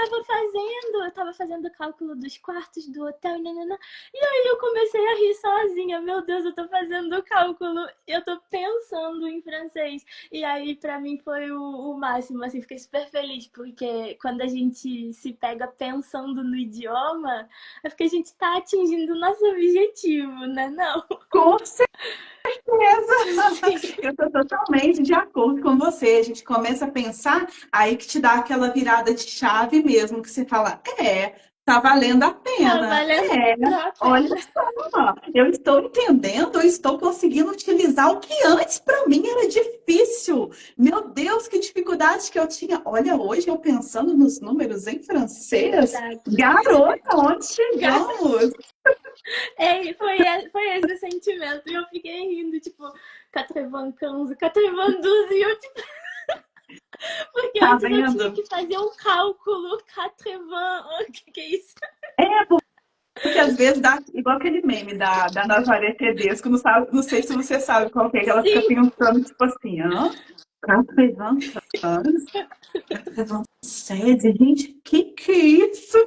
tava fazendo o cálculo dos quartos do hotel, nanana. E aí eu comecei a rir sozinha. Meu Deus, eu tô fazendo o cálculo, eu tô pensando em francês. E aí, pra mim, foi o máximo, assim, fiquei super feliz, porque quando a gente se pega pensando no idioma, é porque a gente tá atingindo o nosso objetivo, né? Não?
Com certeza.
Sim.
Eu estou totalmente de acordo com você. A gente começa a pensar, aí que te dá aquela virada de chave mesmo, que você fala, tá valendo a
Tá
pena.
valendo a
Olha
pena.
só, eu estou entendendo, eu estou conseguindo utilizar o que antes para mim era difícil. Meu Deus, que dificuldade que eu tinha. Olha, hoje eu pensando nos números em francês,
Exato.
garota, onde chegamos?
Foi esse o sentimento. E eu fiquei rindo, tipo, Catrevin 15, Catrevin 12, e eu, tipo, porque
Tá
antes eu tinha
vendo?
que fazer um cálculo, Catrevin, o que é isso?
É, porque às vezes dá igual aquele meme da Nazaré Tedesco, não, sabe, não sei se você sabe qual que é, que ela fica
Sim,
pensando, tipo assim, ó, sede, gente, que é isso?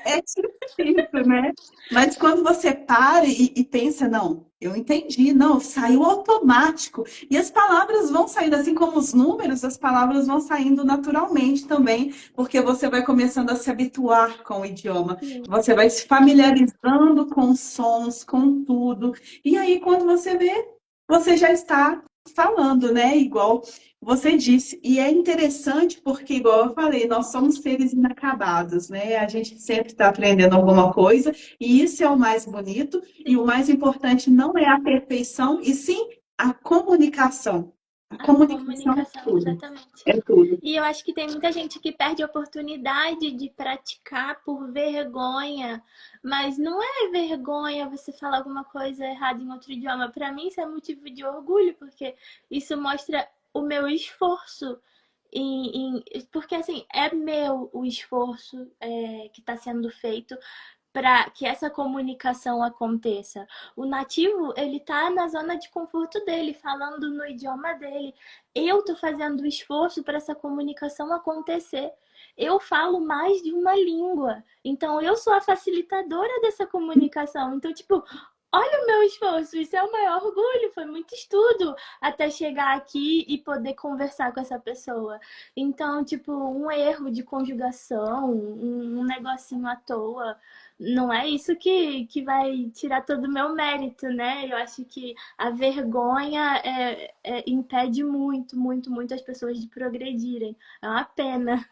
É tipo isso, né? Mas quando você para e pensa, não, eu entendi, não, saiu automático. E as palavras vão saindo, assim como os números, as palavras vão saindo naturalmente também, porque você vai começando a se habituar com o idioma.
sim.
Você vai se familiarizando com os sons, com tudo. E aí, quando você vê, você já está falando, né? Igual você disse. E é interessante porque, igual eu falei, nós somos seres inacabados, né? A gente sempre está aprendendo alguma coisa, e isso é o mais bonito. E o mais importante não é a perfeição, e sim a comunicação. A
A
comunicação é
comunicação,
tudo.
exatamente.
É tudo.
E eu acho que tem muita gente que perde a oportunidade de praticar por vergonha, mas não é vergonha você falar alguma coisa errada em outro idioma. Para mim, isso é motivo de orgulho, porque isso mostra o meu esforço. Porque assim, é meu o esforço que está sendo feito para que essa comunicação aconteça. O nativo, ele tá na zona de conforto dele, falando no idioma dele. Eu tô fazendo o esforço para essa comunicação acontecer. Eu falo mais de uma língua, então eu sou a facilitadora dessa comunicação. Então, tipo, olha o meu esforço, isso é o maior orgulho, foi muito estudo até chegar aqui e poder conversar com essa pessoa. Então, tipo, um erro de conjugação, um negocinho à toa, não é isso que vai tirar todo o meu mérito, né? Eu acho que a vergonha impede muito, muito, muito as pessoas de progredirem. É uma pena.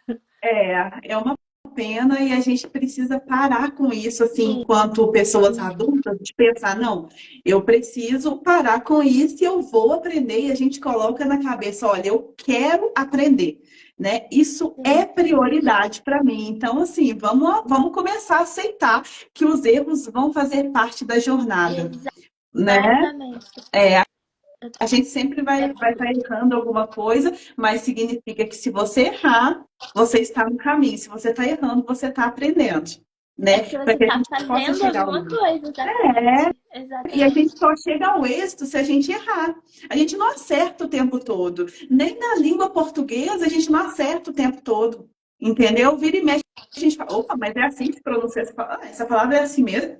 É uma pena e a gente precisa parar com isso, assim, enquanto pessoas adultas, de pensar, não, eu preciso parar com isso e eu vou aprender, e a gente coloca na cabeça, olha, eu quero aprender, né? Isso é
Sim,
prioridade para mim. Então, assim, vamos começar a aceitar que os erros vão fazer parte da jornada, né?
exatamente.
A gente sempre vai estar errando alguma coisa, mas significa que se você errar, você está no caminho. Se você está errando, você está aprendendo,
É
né?
porque
Para
você
que a
tá
gente possa
fazendo
chegar ao
alguma
êxito.
coisa, exatamente.
E a
Exatamente.
gente só chega ao êxito se a gente errar. A gente não acerta o tempo todo. Nem na língua portuguesa a gente não acerta o tempo todo. Entendeu? Vira e mexe, a gente fala, opa, mas é assim que se pronuncia essa palavra é assim mesmo.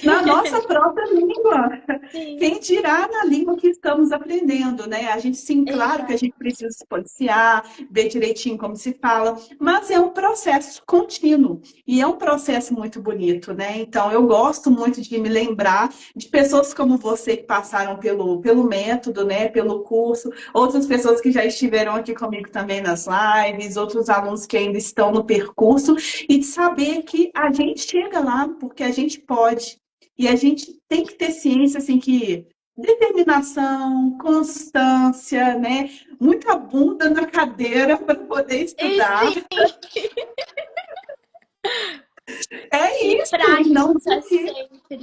Na nossa própria língua.
Sim,
Quem dirá na língua que estamos aprendendo, né? A gente, sim, claro que a
exato.
gente precisa se policiar, ver direitinho como se fala, mas é um processo contínuo e é um processo muito bonito, né? Então, eu gosto muito de me lembrar de pessoas como você que passaram pelo método, né? Pelo curso, outras pessoas que já estiveram aqui comigo também nas lives, outros alunos que ainda estão no percurso, e de saber que a gente chega lá porque a gente pode. E a gente tem que ter ciência, assim, que determinação, constância, né? Muita bunda na cadeira para poder
E
estudar.
sim,
É
e
isso, e não
prática
porque
sempre, sim.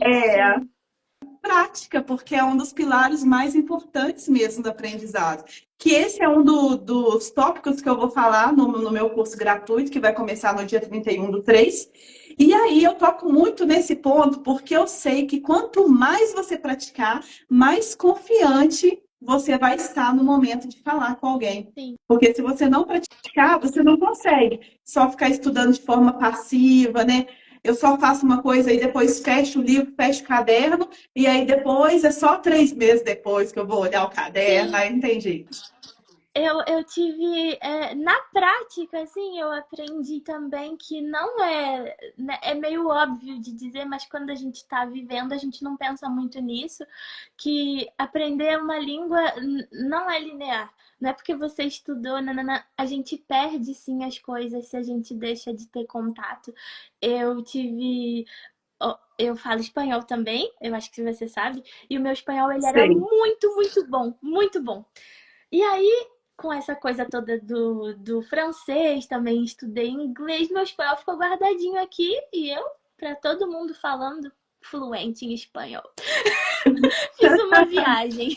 prática, porque é um dos pilares mais importantes mesmo do aprendizado. Que esse é um dos tópicos que eu vou falar no meu curso gratuito, que vai começar no dia 31/3. E aí eu toco muito nesse ponto, porque eu sei que quanto mais você praticar, mais confiante você vai estar no momento de falar com alguém.
Sim.
Porque se você não praticar, você não consegue só ficar estudando de forma passiva, né? Eu só faço uma coisa e depois fecho o livro, fecho o caderno, e aí depois é só 3 meses depois que eu vou olhar o caderno,
Sim.
aí entendi.
Eu tive, na prática, assim, eu aprendi também que não é, né, é meio óbvio de dizer, mas quando a gente está vivendo, a gente não pensa muito nisso, que aprender uma língua não é linear. Não é porque você estudou, nanana, a gente perde sim as coisas se a gente deixa de ter contato. Eu tive. Eu falo espanhol também, eu acho que você sabe, e o meu espanhol ele era
Sei.
muito, muito bom, muito bom. E aí, com essa coisa toda do francês, também estudei inglês, meu espanhol ficou guardadinho aqui e eu, para todo mundo falando fluente em espanhol. Fiz uma viagem.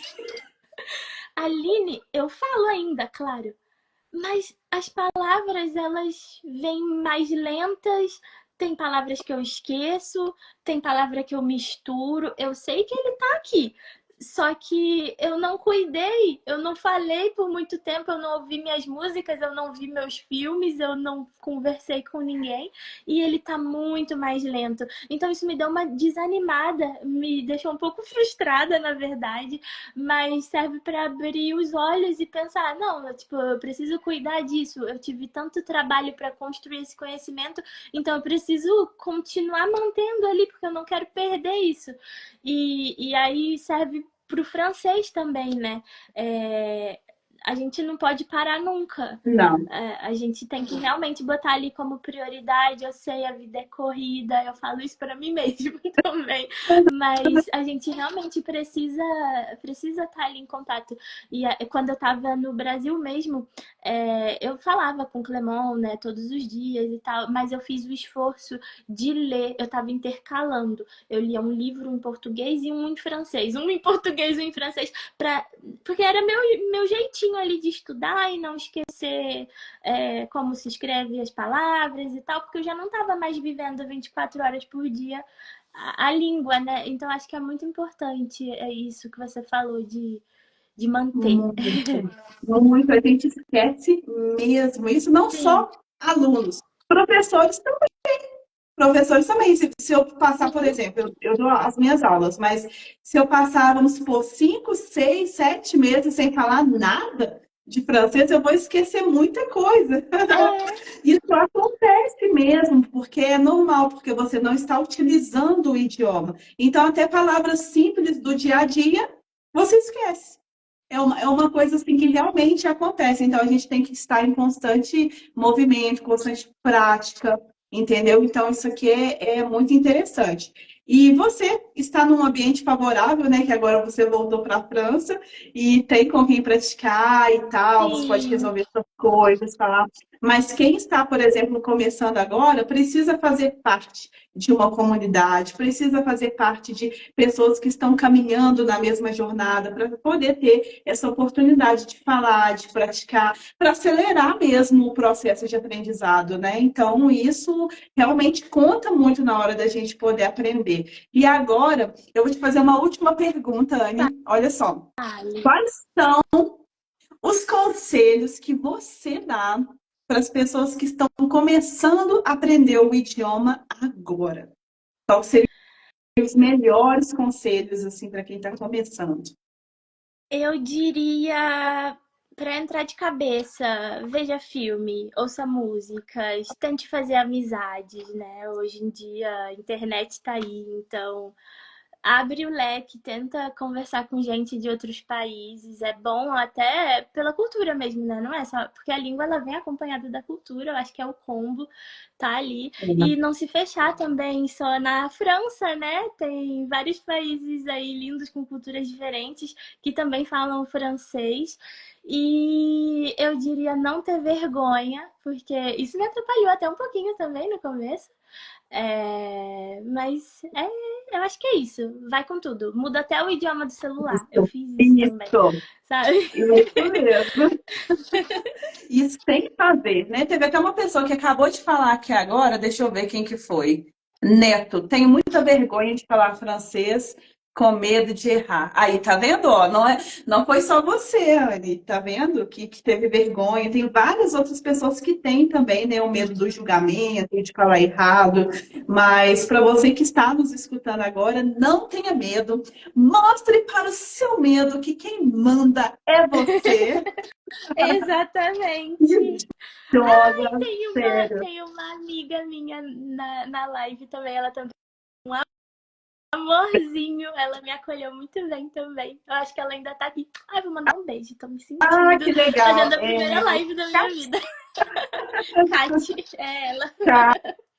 Aline, eu falo ainda, claro, mas as palavras elas vêm mais lentas. Tem palavras que eu esqueço, tem palavra que eu misturo. Eu sei que ele tá aqui. Só que eu não cuidei, eu não falei por muito tempo, eu não ouvi minhas músicas, eu não vi meus filmes, eu não conversei com ninguém e ele tá muito mais lento. Então isso me deu uma desanimada, me deixou um pouco frustrada, na verdade, mas serve para abrir os olhos e pensar, não, tipo, eu preciso cuidar disso. Eu tive tanto trabalho para construir esse conhecimento, então eu preciso continuar mantendo ali porque eu não quero perder isso. E aí serve para o francês também, né? A gente não pode parar nunca.
Não.
A gente tem que realmente botar ali como prioridade. Eu sei, a vida é corrida, eu falo isso para mim mesmo também. Mas a gente realmente precisa estar ali em contato. E quando eu estava no Brasil mesmo, eu falava com o Clemon, né, todos os dias e tal, mas eu fiz o esforço de ler, eu estava intercalando. Eu lia um livro em português e um em francês. Um em português e um em francês, porque era meu jeitinho ali de estudar e não esquecer como se escreve as palavras e tal, porque eu já não estava mais vivendo 24 horas por dia a língua, né? Então acho que é muito importante isso que você falou de manter.
Muito, muito. A gente esquece mesmo. Isso não
Sim,
só alunos, professores também. Professores também. Se eu passar, por exemplo, eu dou as minhas aulas, mas se eu passar, vamos supor, 5, 6, 7 meses sem falar nada de francês, eu vou esquecer muita coisa. Isso acontece mesmo, porque é normal, porque você não está utilizando o idioma. Então, até palavras simples do dia a dia, você esquece. É uma coisa assim que realmente acontece. Então, a gente tem que estar em constante movimento, constante prática, entendeu? Então, isso aqui é muito interessante. E você está num ambiente favorável, né? Que agora você voltou para a França e tem com quem praticar e tal, você pode
sim,
resolver suas coisas, falar. Mas quem está, por exemplo, começando agora, precisa fazer parte de uma comunidade, precisa fazer parte de pessoas que estão caminhando na mesma jornada para poder ter essa oportunidade de falar, de praticar, para acelerar mesmo o processo de aprendizado, né? Então, isso realmente conta muito na hora da gente poder aprender. E agora, eu vou te fazer uma última pergunta, Anne. Olha só.
vale.
Quais são os conselhos que você dá para as pessoas que estão começando a aprender o idioma agora? Qual seria os melhores conselhos assim para quem está começando?
Eu diria para entrar de cabeça, veja filme, ouça músicas, tente fazer amizades, né? Hoje em dia a internet tá aí, então abre o leque, tenta conversar com gente de outros países. É bom até pela cultura mesmo, né? Não é só porque a língua ela vem acompanhada da cultura, eu acho que é o combo, tá ali. E não se fechar também só na França, né? Tem vários países aí lindos com culturas diferentes que também falam francês. E eu diria não ter vergonha, porque isso me atrapalhou até um pouquinho também no começo. Mas eu acho que é isso. Vai com tudo. Muda até o idioma do celular. Eu
Isso,
fiz isso também,
isso,
sabe?
isso mesmo. Isso tem que fazer, né? Teve até uma pessoa que acabou de falar aqui agora, deixa eu ver quem que foi. Neto, tenho muita vergonha de falar francês com medo de errar. Aí, tá vendo? Ó, não foi só você, Anne, tá vendo? Que teve vergonha. Tem várias outras pessoas que têm também, né? O medo do julgamento, de falar errado. Mas para você que está nos escutando agora, não tenha medo. Mostre para o seu medo que quem manda é você.
Exatamente. Ai,
Joga, sério.
tem uma amiga minha na live também. Ela também é um amorzinho. Ela me acolheu muito bem também. Eu acho que ela ainda tá aqui. Ai, vou mandar um beijo. Tô me
Ah,
sentindo
que legal.
fazendo a primeira live da minha vida. Kati, é ela.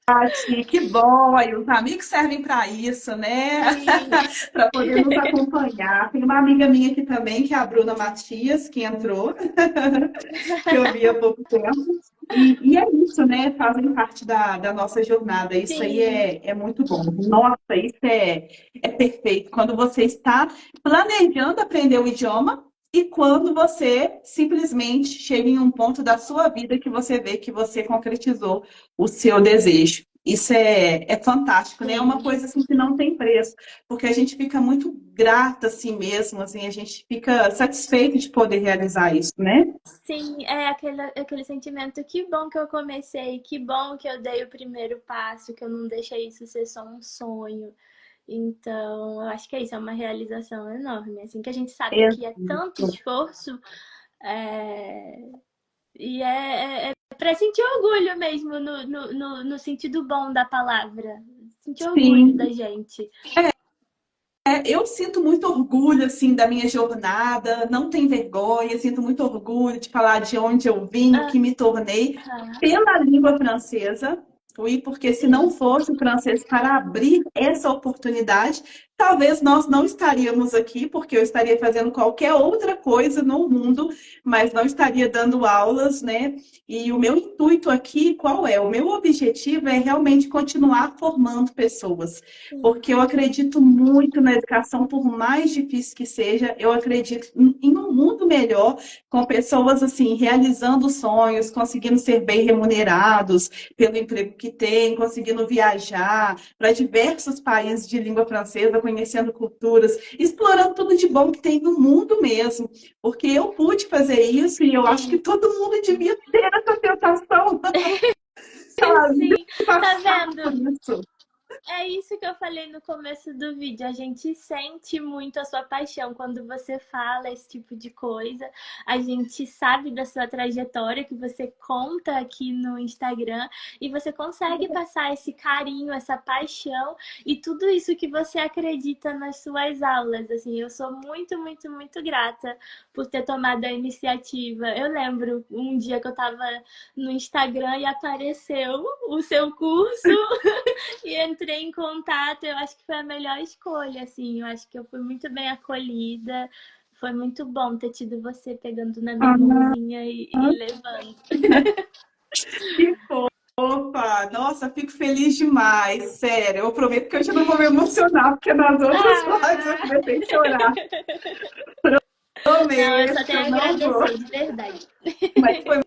Tati, que bom. Aí os amigos servem para isso, né?
Sim.
Para poder nos acompanhar. Tem uma amiga minha aqui também, que é a Bruna Matias, que entrou, que eu vi há pouco tempo. E é isso, né? Fazem parte da nossa jornada. Isso aí
Sim.
é muito bom. Nossa, isso é perfeito. Quando você está planejando aprender o idioma e quando você simplesmente chega em um ponto da sua vida que você vê que você concretizou o seu desejo. Isso é fantástico, né? É uma
Sim.
coisa assim que não tem preço, porque a gente fica muito grata assim mesmo, assim, a gente fica satisfeito de poder realizar isso, né?
Sim, é aquele sentimento, que bom que eu comecei, que bom que eu dei o primeiro passo, que eu não deixei isso ser só um sonho. Então, eu acho que é isso, é uma realização enorme, assim, que a gente sabe que é tanto
Exato.
esforço, é, e é para sentir orgulho mesmo, no sentido bom da palavra, sentir orgulho da
Sim,
gente.
eu sinto muito orgulho assim da minha jornada, não tenho vergonha, sinto muito orgulho de falar de onde eu vim, o que me tornei
Aham,
pela língua francesa. Fui porque se não
sim,
fosse o francês para abrir essa oportunidade, talvez nós não estaríamos aqui, porque eu estaria fazendo qualquer outra coisa no mundo, mas não estaria dando aulas, né? E o meu intuito aqui, qual é? O meu objetivo é realmente continuar formando pessoas,
sim,
porque eu acredito muito na educação, por mais difícil que seja, eu acredito em um mundo melhor, com pessoas assim, realizando sonhos, conseguindo ser bem remunerados pelo emprego que tem, conseguindo viajar para diversos países de língua francesa, conhecendo culturas, explorando tudo de bom que tem no mundo mesmo, porque eu pude fazer isso e eu acho que
sim.
todo mundo devia ter essa sensação, sabe,
Sim,
de
tá
passar por
vendo?
isso.
É isso que eu falei no começo do vídeo. A gente sente muito a sua paixão quando você fala esse tipo de coisa. A gente sabe da sua trajetória que você conta aqui no Instagram e você consegue passar esse carinho, essa paixão e tudo isso que você acredita nas suas aulas. Assim, eu sou muito, muito, muito grata por ter tomado a iniciativa. Eu lembro um dia que eu tava no Instagram e apareceu o seu curso e entrei em contato. Eu acho que foi a melhor escolha, assim. Eu acho que eu fui muito bem acolhida. Foi muito bom ter tido você pegando na minha
Ah,
mãozinha e levando.
que fofa! Nossa, fico feliz demais, sério. Eu prometo que eu já não vou me emocionar, porque nas outras lives eu
Ah!
comecei a chorar.
Não, eu só tenho
Prometo,
a
não vou.
agradecer, de verdade.
Mas foi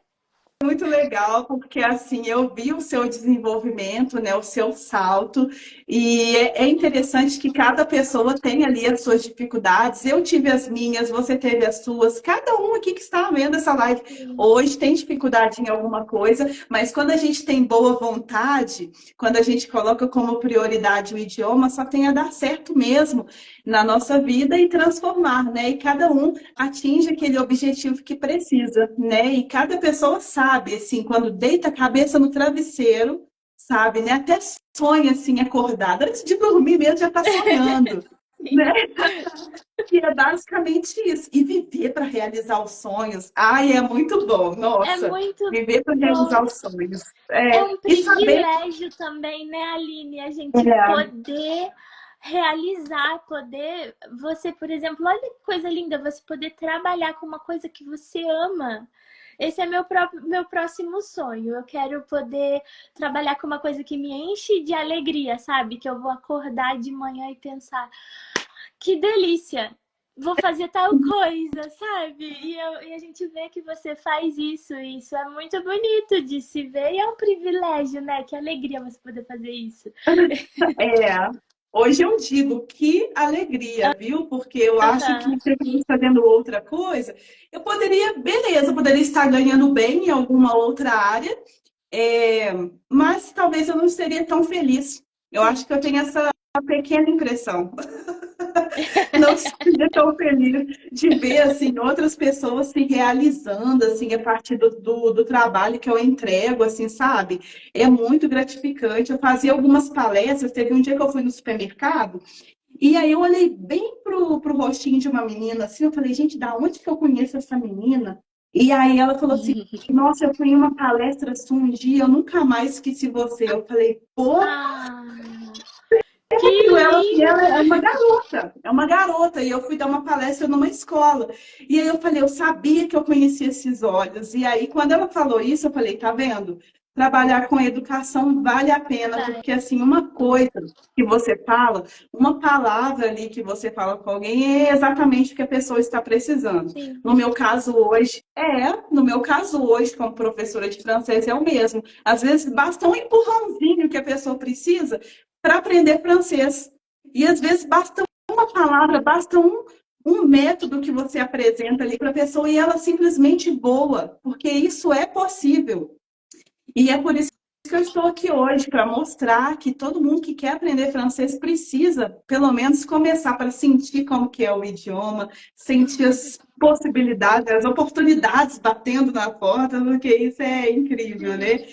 muito legal, porque assim, eu vi o seu desenvolvimento, né, o seu salto, e é interessante que cada pessoa tem ali as suas dificuldades. Eu tive as minhas, você teve as suas, cada um aqui que está vendo essa live
Sim,
hoje tem dificuldade em alguma coisa, mas quando a gente tem boa vontade, quando a gente coloca como prioridade o idioma, só tem a dar certo mesmo na nossa vida e transformar, né? E cada um atinge aquele objetivo que precisa, né? E cada pessoa sabe, assim, quando deita a cabeça no travesseiro, sabe, né? Até sonha, assim, acordada. Antes de dormir mesmo, já está sonhando,
sim.
né? E é basicamente isso. E viver para realizar os sonhos. Ai, é muito bom,
É
nossa.
muito
Viver para
bom.
realizar os sonhos.
É
É,
um
e saber.
privilégio também, né, Aline? A gente
É,
poder realizar, poder. Você, por exemplo, olha que coisa linda, você poder trabalhar com uma coisa que você ama. Esse é meu próximo sonho. Eu quero poder trabalhar com uma coisa que me enche de alegria, sabe? Que eu vou acordar de manhã e pensar, que delícia! Vou fazer tal coisa, sabe? E a gente vê que você faz isso, e isso é muito bonito de se ver e é um privilégio, né? Que alegria você poder fazer isso.
É, hoje eu digo que alegria, viu? Porque eu acho que
Aham.
se eu estivesse fazendo outra coisa, eu poderia, beleza, eu poderia estar ganhando bem em alguma outra área, é, mas talvez eu não seria tão feliz. Eu acho que eu tenho essa pequena impressão. Não seria tão feliz de ver assim outras pessoas se realizando assim a partir do trabalho que eu entrego, assim, sabe? É muito gratificante. Eu fazia algumas palestras, teve um dia que eu fui no supermercado e aí eu olhei bem pro rostinho de uma menina assim, eu falei, gente, da onde que eu conheço essa menina? E aí ela falou assim, nossa, eu fui em uma palestra sua um dia, eu nunca mais esqueci você. Eu falei, pô,
Ah, que
ela, assim, ela
lindo!
é uma garota, e eu fui dar uma palestra numa escola. E aí eu falei, eu sabia que eu conhecia esses olhos. E aí, quando ela falou isso, eu falei, tá vendo? Trabalhar com educação vale a pena,
Vai.
porque assim, uma coisa que você fala, uma palavra ali que você fala com alguém é exatamente o que a pessoa está precisando.
Sim.
No meu caso hoje, como professora de francês, é o mesmo. Às vezes basta um empurrãozinho que a pessoa precisa para aprender francês. E às vezes basta uma palavra, basta um método que você apresenta ali para a pessoa e ela simplesmente voa, porque isso é possível. E é por isso que eu estou aqui hoje, para mostrar que todo mundo que quer aprender francês precisa, pelo menos, começar para sentir como que é o idioma, sentir as possibilidades, as oportunidades batendo na porta, porque isso é incrível, né?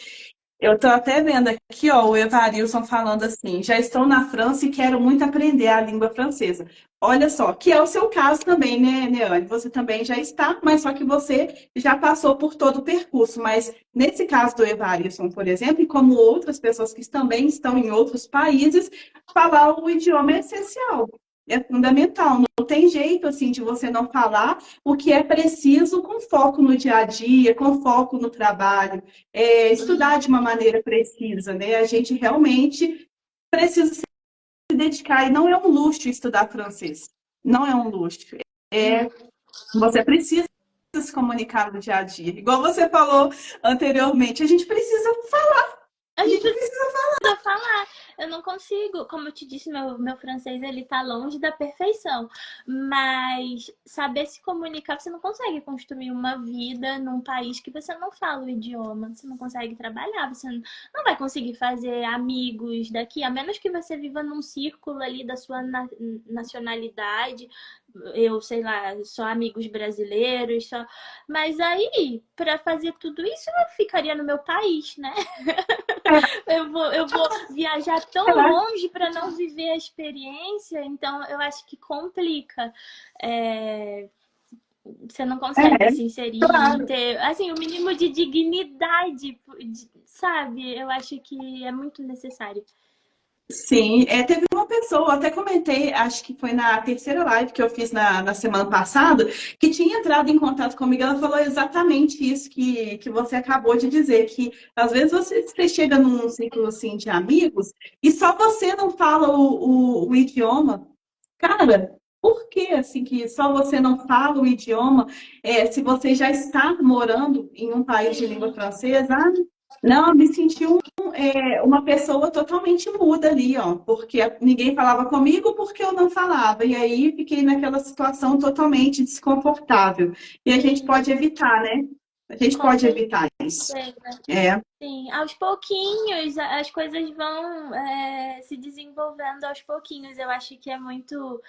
Eu estou até vendo aqui, ó, o Evarilson falando assim: já estou na França e quero muito aprender a língua francesa. Olha só, que é o seu caso também, né, Neane? Você também já está, mas só que você já passou por todo o percurso. Mas nesse caso do Evarilson, por exemplo, e como outras pessoas que também estão em outros países, falar o idioma é essencial, é fundamental. Não tem jeito assim de você não falar o que é preciso com foco no dia a dia, com foco no trabalho, estudar de uma maneira precisa, né? A gente realmente precisa se dedicar e não é um luxo estudar francês. Não é um luxo. É, você precisa se comunicar no dia a dia. Igual você falou anteriormente, a gente precisa falar.
A
A
gente
gente precisa
precisa falar. Eu não consigo, como eu te disse, meu francês ele tá longe da perfeição. Mas saber se comunicar, você não consegue construir uma vida num país que você não fala o idioma. Você não consegue trabalhar, você não vai conseguir fazer amigos daqui, a menos que você viva num círculo ali da sua nacionalidade. Eu sei lá, só amigos brasileiros, só. Mas aí, para fazer tudo isso, eu ficaria no meu país, né? Eu vou viajar tão
falar.
longe para não viver a experiência, então eu acho que complica. É, você não consegue
É,
se inserir,
claro.
ter assim, o mínimo de dignidade, sabe? Eu acho que é muito necessário.
Sim, teve uma pessoa, eu até comentei, acho que foi na terceira live que eu fiz na semana passada, que tinha entrado em contato comigo. Ela falou exatamente isso que você acabou de dizer, que às vezes você chega num ciclo assim, de amigos e só você não fala o idioma. Cara, por que assim que só você não fala o idioma? Se você já está morando em um país de língua
Sim.
francesa, não, eu me senti uma pessoa totalmente muda ali, ó, porque ninguém falava comigo porque eu não falava. E aí fiquei naquela situação totalmente desconfortável. E a gente pode evitar, né? A gente
Com
pode evitar isso.
certeza.
É,
Sim, aos pouquinhos as coisas vão se desenvolvendo aos pouquinhos. Eu acho que é muito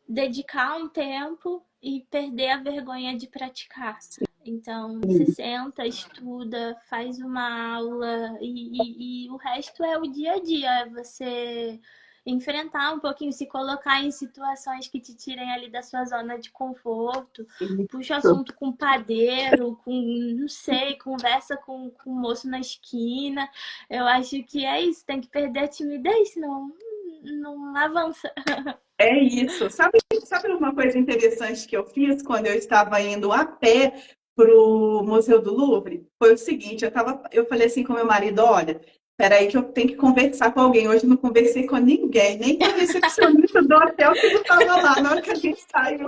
dedicar um tempo e perder a vergonha de praticar. Então, você senta, estuda, faz uma aula e o resto é o dia a dia. É você enfrentar um pouquinho, se colocar em situações que te tirem ali da sua zona de conforto. Puxa
isso.
assunto com o padeiro, com, não sei, conversa com o moço na esquina. Eu acho que é isso, tem que perder a timidez, senão não avança.
É isso. Sabe uma coisa interessante que eu fiz quando eu estava indo a pé pro Museu do Louvre foi o seguinte, eu falei assim com meu marido, olha, peraí que eu tenho que conversar com alguém. Hoje eu não conversei com ninguém, nem com a recepcionista do hotel que não estava lá na hora que a gente saiu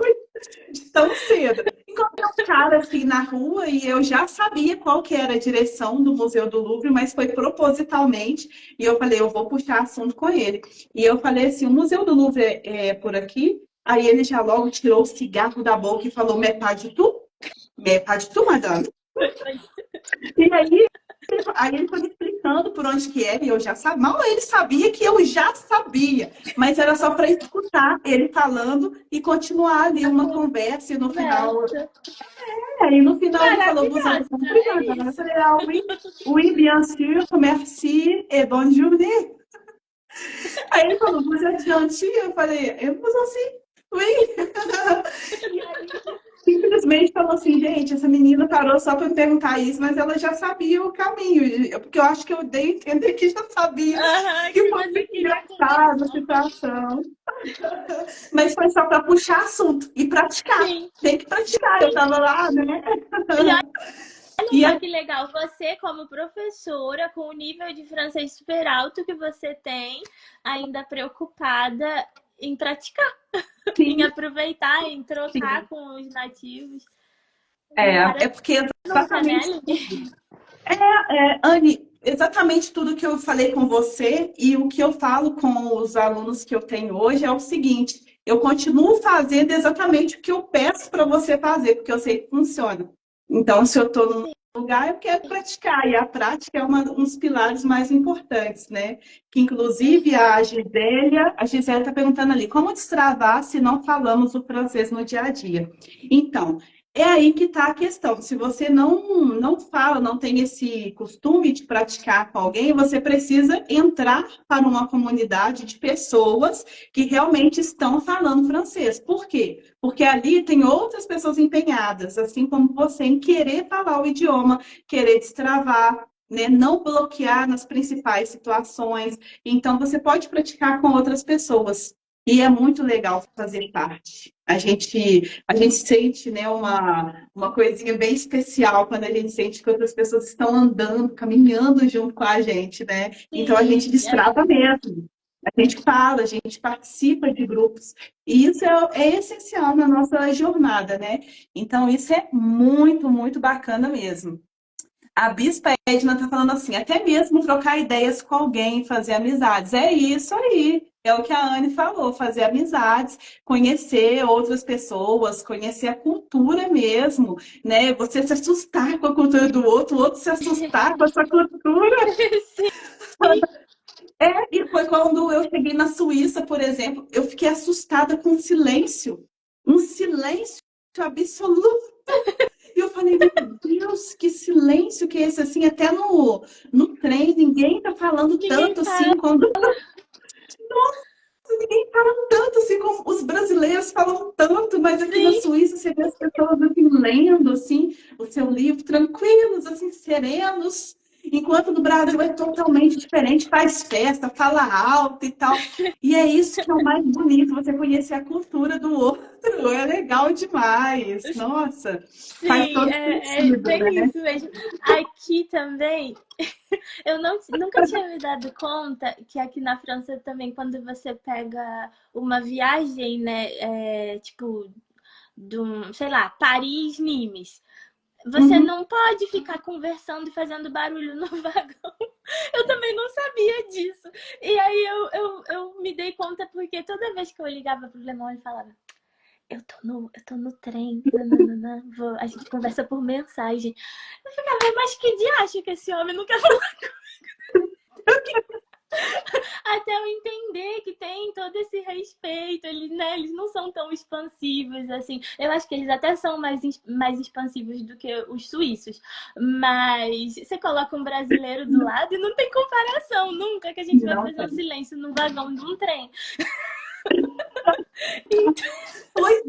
de tão cedo. Encontrei um cara assim na rua e eu já sabia qual que era a direção do Museu do Louvre, mas foi propositalmente. E eu falei, eu vou puxar assunto com ele. E eu falei assim, o Museu do Louvre é por aqui? Aí ele já logo tirou o cigarro da boca e falou, mais pas du tout? Mais pas du tout, madame? E aí ele foi me explicando por onde que era, e eu já sabia. Mal ele sabia que eu já sabia, mas era só para escutar ele falando e continuar ali uma conversa, e no final. Aí no final ele falou, vous avez compris,
é
madame? Eu
isso.
falei, ah, oui, oui, bien sûr, merci et bonne journée. Aí ele falou, vous êtes gentil? Eu falei, eu vous aussi, oui. E aí, simplesmente falou assim, gente, essa menina parou só para me perguntar isso, mas ela já sabia o caminho, porque eu acho que eu dei a entender que já sabia,
Aham,
que
que
foi
você
muito
queria
engraçada a
conversar.
situação. Mas foi só para puxar assunto e praticar.
Sim.
Tem que praticar. Eu tava lá, né?
Olha
E
só que legal, você como professora, com o nível de francês super alto que você tem, ainda preocupada em praticar, em
assim,
aproveitar, em trocar
sim.
com os nativos.
É porque
Nunca, né,
exatamente
Aline?
Anne, exatamente tudo que eu falei com você e o que eu falo com os alunos que eu tenho hoje é o seguinte: eu continuo fazendo exatamente o que eu peço para você fazer, porque eu sei que funciona. Então, se eu estou num lugar, eu quero praticar, e a prática é um dos pilares mais importantes, né? Que inclusive a Gisélia está perguntando ali, como destravar se não falamos o francês no dia a dia? Então, é aí que está a questão. Se você não fala, não tem esse costume de praticar com alguém, você precisa entrar para uma comunidade de pessoas que realmente estão falando francês. Por quê? Porque ali tem outras pessoas empenhadas, assim como você, em querer falar o idioma, querer destravar, né? Não bloquear nas principais situações. Então, você pode praticar com outras pessoas. E é muito legal fazer parte. A gente sente, né, uma coisinha bem especial quando a gente sente que outras pessoas estão andando, caminhando junto com a gente, né? Então a gente
Sim,
destrava mesmo. A gente fala, a gente participa de grupos. E isso é essencial na nossa jornada, né? Então isso é muito, muito bacana mesmo. A Bispa Edna está falando assim, até mesmo trocar ideias com alguém, fazer amizades. É isso aí. É o que a Anne falou, fazer amizades, conhecer outras pessoas, conhecer a cultura mesmo, né? Você se assustar com a cultura do outro, o outro se assustar com a sua cultura.
sim.
E foi quando eu cheguei na Suíça, por exemplo, eu fiquei assustada com o silêncio. Um silêncio absoluto. E eu falei, meu Deus, que silêncio que é esse, assim, até no trem, ninguém tá falando
Ninguém
tanto
fala.
assim, quando ninguém fala tanto assim, como os brasileiros falam tanto, mas aqui na
Sim,
Suíça você vê as pessoas assim, lendo assim, o seu livro, tranquilos, assim, serenos, enquanto no Brasil é totalmente diferente, faz festa, fala alto e tal. E é isso que é o mais bonito, você conhecer a cultura do outro, é legal demais. Nossa, faz
sim,
todo
é
sentido,
bem
né?
isso mesmo. Aqui também, eu nunca tinha me dado conta que aqui na França também, quando você pega uma viagem, né, tipo, sei lá, Paris-Nimes, você
Uhum.
não pode ficar conversando e fazendo barulho no vagão. Eu também não sabia disso. E aí eu me dei conta porque toda vez que eu ligava pro Lemão, ele falava: eu tô no trem, nananana, a gente conversa por mensagem. Eu ficava, mas que dia acha que esse homem não quer falar? Até eu entender que tem todo esse respeito, eles não são tão expansivos assim. Eu acho que eles até são mais expansivos do que os suíços. Mas você coloca um brasileiro do lado e não tem comparação nunca que a gente vai
Não
fazer um
tem.
silêncio no vagão de um trem.
Pois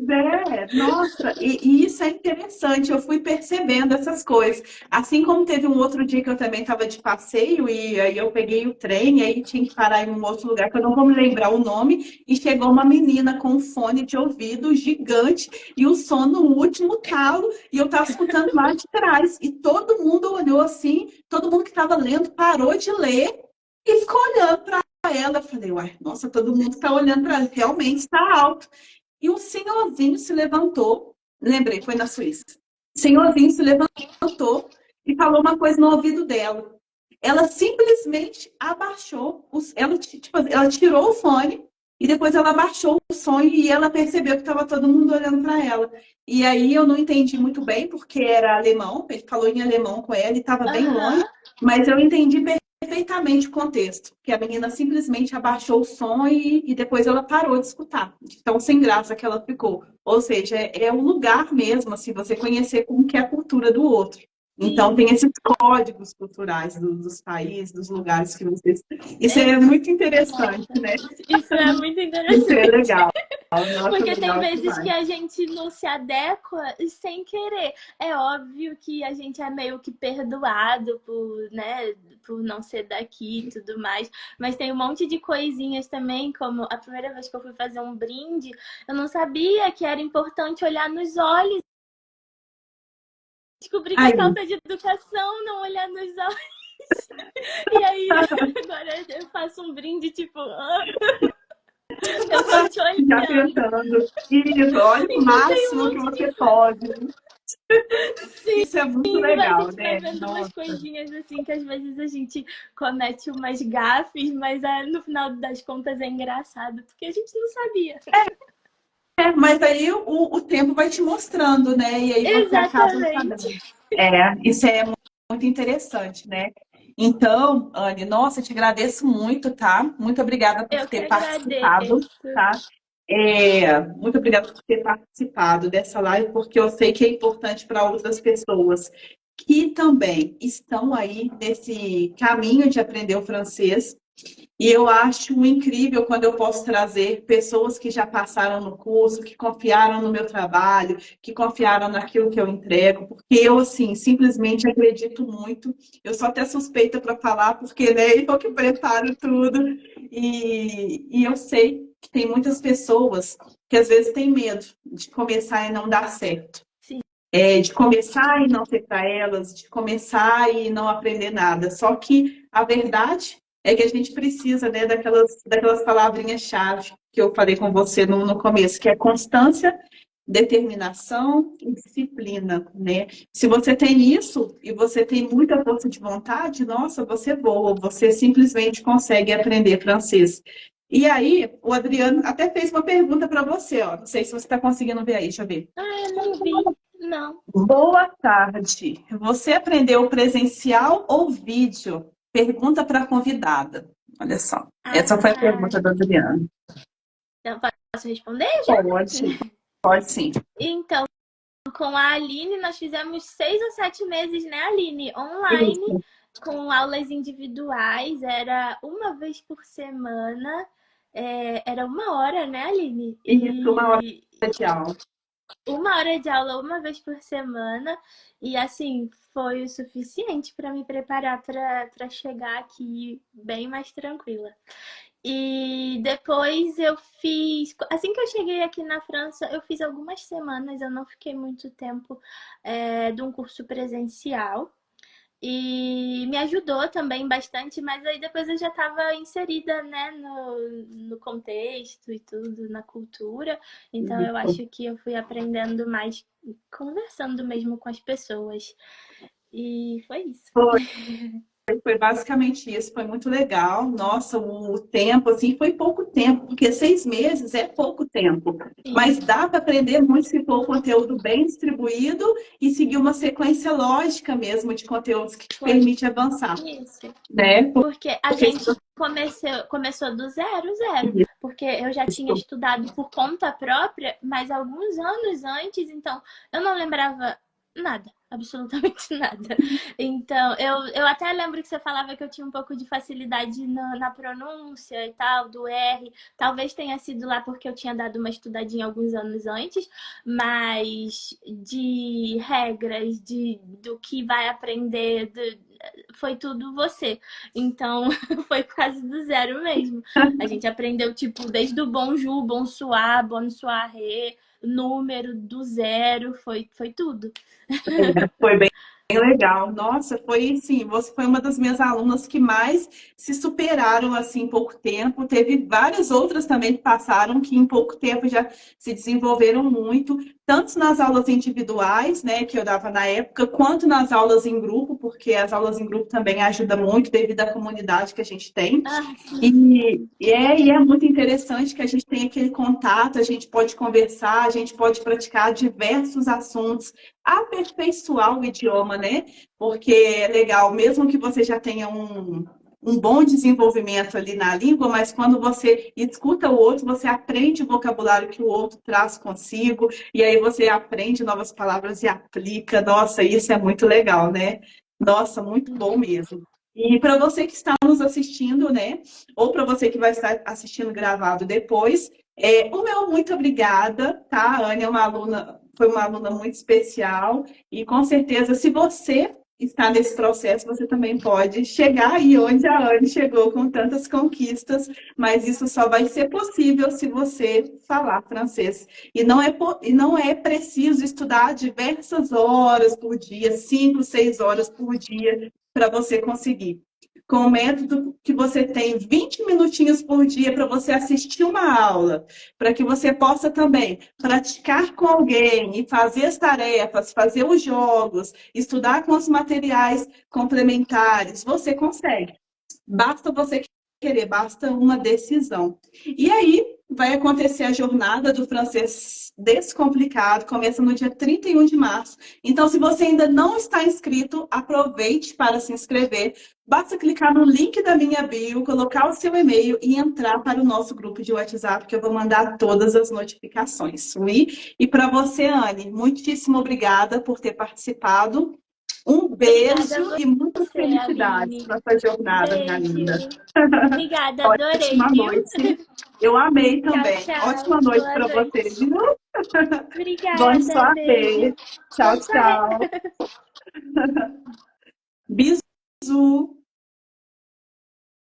nossa, e isso é interessante, eu fui percebendo essas coisas. Assim como teve um outro dia que eu também estava de passeio, e aí eu peguei o trem, e aí tinha que parar em um outro lugar, que eu não vou me lembrar o nome, e chegou uma menina com um fone de ouvido gigante, e o som no último talo, e eu estava escutando lá de trás, e todo mundo olhou assim, todo mundo que estava lendo parou de ler, e ficou olhando para ela. Eu falei, uai, nossa, todo mundo está olhando para ela, realmente está alto. E um senhorzinho se levantou, lembrei, foi na Suíça. O senhorzinho se levantou e falou uma coisa no ouvido dela. Ela simplesmente abaixou, ela tirou o fone e depois ela abaixou o som e ela percebeu que estava todo mundo olhando para ela. E aí eu não entendi muito bem, porque era alemão, ele falou em alemão com ela e estava bem longe,
Aham.
mas eu entendi perfeitamente o contexto, que a menina simplesmente abaixou o som e depois ela parou de escutar, de tão sem graça que ela ficou. Ou seja, é o lugar mesmo, assim, você conhecer como que é a cultura do outro. Então,
Sim.
tem esses códigos culturais dos países, dos lugares que vocês... Isso
É,
é muito interessante,
nossa,
né?
isso é muito
Isso é
interessante.
legal. Nossa,
Porque tem
legal
vezes que
demais.
a gente não se adequa sem querer. É óbvio que a gente é meio que perdoado por, né, por não ser daqui e tudo mais. Mas tem um monte de coisinhas também, como a primeira vez que eu fui fazer um brinde, eu não sabia que era importante olhar nos olhos. Descobri que é
Aí,
falta de educação não olhar nos olhos. E aí, agora eu faço um brinde, tipo, eu tô te
já
olhando.
pensando, isso, olha o
Então tem um
máximo que
monte de
você pode.
sim,
Isso é muito
a
legal,
gente vai
né?
vendo umas
Nossa.
coisinhas assim que às vezes a gente comete umas gafes, mas no final das contas é engraçado, porque a gente não sabia.
Mas aí o tempo vai te mostrando, né? E aí você acaba
Exatamente.
sabendo. Isso é muito interessante, né? Então, Anne, nossa, eu te agradeço muito, tá? Muito obrigada por
Eu que
ter participado,
agradeço.
tá? Muito obrigada por ter participado dessa live, porque eu sei que é importante para outras pessoas que também estão aí nesse caminho de aprender o francês. E eu acho incrível quando eu posso trazer pessoas que já passaram no curso, que confiaram no meu trabalho, que confiaram naquilo que eu entrego, porque eu, assim, simplesmente acredito muito. Eu sou até suspeita para falar, porque, né, eu que preparo tudo. E eu sei que tem muitas pessoas que às vezes têm medo de começar e não dar certo.
Sim,
De começar e não ser para elas, de começar e não aprender nada. Só que a verdade é que a gente precisa, né, daquelas palavrinhas-chave que eu falei com você no começo, que é constância, determinação e disciplina, né? Se você tem isso e você tem muita força de vontade, nossa, você voa, você simplesmente consegue aprender francês. E aí, o Adriano até fez uma pergunta para você, ó. Não sei se você está conseguindo ver aí, deixa eu ver.
eu não vi, não.
Boa tarde. Você aprendeu presencial ou vídeo? Pergunta para a convidada. Olha só. Essa foi a
Ah,
pergunta da Adriana.
então posso responder já?
Pode, pode sim.
Então, com a Aline, nós fizemos 6 ou 7 meses, né, Aline? Online,
Isso,
com aulas individuais, era uma vez por semana, era 1 hora, né, Aline?
isso, uma hora
E
de aula.
1 hora de aula uma vez por semana, e assim, foi o suficiente para me preparar para chegar aqui bem mais tranquila. E depois eu fiz, assim que eu cheguei aqui na França, eu fiz algumas semanas, eu não fiquei muito tempo, de um curso presencial. E me ajudou também bastante, mas aí depois eu já estava inserida, né, no contexto e tudo, na cultura. Então eu
Isso.
acho que eu fui aprendendo mais conversando mesmo com as pessoas. E foi isso.
Foi basicamente isso, foi muito legal. Nossa, o tempo, assim, foi pouco tempo, porque 6 meses é pouco tempo.
Sim,
Mas dá para aprender muito se for o conteúdo bem distribuído e seguir uma sequência lógica mesmo de conteúdos que te
foi
permite avançar,
isso.
né?
Porque a
Porque
gente começou do zero, zero. Porque eu já tinha
isso,
estudado por conta própria, mas alguns anos antes, então eu não lembrava nada. absolutamente nada. Então, eu até lembro que você falava que eu tinha um pouco de facilidade na pronúncia e tal, do R. Talvez tenha sido lá porque eu tinha dado uma estudadinha alguns anos antes, mas de regras, do que vai aprender, foi tudo você. Então, foi quase do zero mesmo. A gente aprendeu, tipo, desde o bonjour, bonsoir, bonsoiré, número do zero, foi tudo.
Foi bem legal. Nossa, foi sim, você foi uma das minhas alunas que mais se superaram assim em pouco tempo. Teve várias outras também que passaram que em pouco tempo já se desenvolveram muito, tanto nas aulas individuais, né, que eu dava na época, quanto nas aulas em grupo, porque as aulas em grupo também ajudam muito devido à comunidade que a gente tem.
Ah,
E é muito interessante que a gente tem aquele contato, a gente pode conversar, a gente pode praticar diversos assuntos, aperfeiçoar o idioma, né? Porque é legal, mesmo que você já tenha um bom desenvolvimento ali na língua, mas quando você escuta o outro, você aprende o vocabulário que o outro traz consigo, e aí você aprende novas palavras e aplica. Nossa, isso é muito legal, né? Nossa, muito bom mesmo. E para você que está nos assistindo, né? Ou para você que vai estar assistindo gravado depois, o meu muito obrigada, tá? A Anne é uma aluna, foi uma aluna muito especial e com certeza, se você está nesse processo, você também pode chegar aí onde a Anne chegou com tantas conquistas, mas isso só vai ser possível se você falar francês. E não é preciso estudar diversas horas por dia, 5, 6 horas por dia, para você conseguir. Com o método que você tem 20 minutinhos por dia para você assistir uma aula, para que você possa também praticar com alguém e fazer as tarefas, fazer os jogos, estudar com os materiais complementares, você consegue. Basta você querer, basta uma decisão. E aí vai acontecer a jornada do francês descomplicado, começa no dia 31 de março. Então, se você ainda não está inscrito, aproveite para se inscrever. Basta clicar no link da minha bio, colocar o seu e-mail e entrar para o nosso grupo de WhatsApp, que eu vou mandar todas as notificações. E para você, Anne, muitíssimo obrigada por ter participado. Um
obrigada
beijo
a
e muitas
você,
felicidades
Aline.
para essa jornada, minha linda.
Beijo. Obrigada, adorei,
Ótima
viu?
noite. Eu amei
Tchau,
também.
tchau.
Ótima noite
Boa
para você,
noite.
viu? Bonne
Obrigada, beijo.
soirée. Tchau,
Bonne soirée.
tchau. Bisous.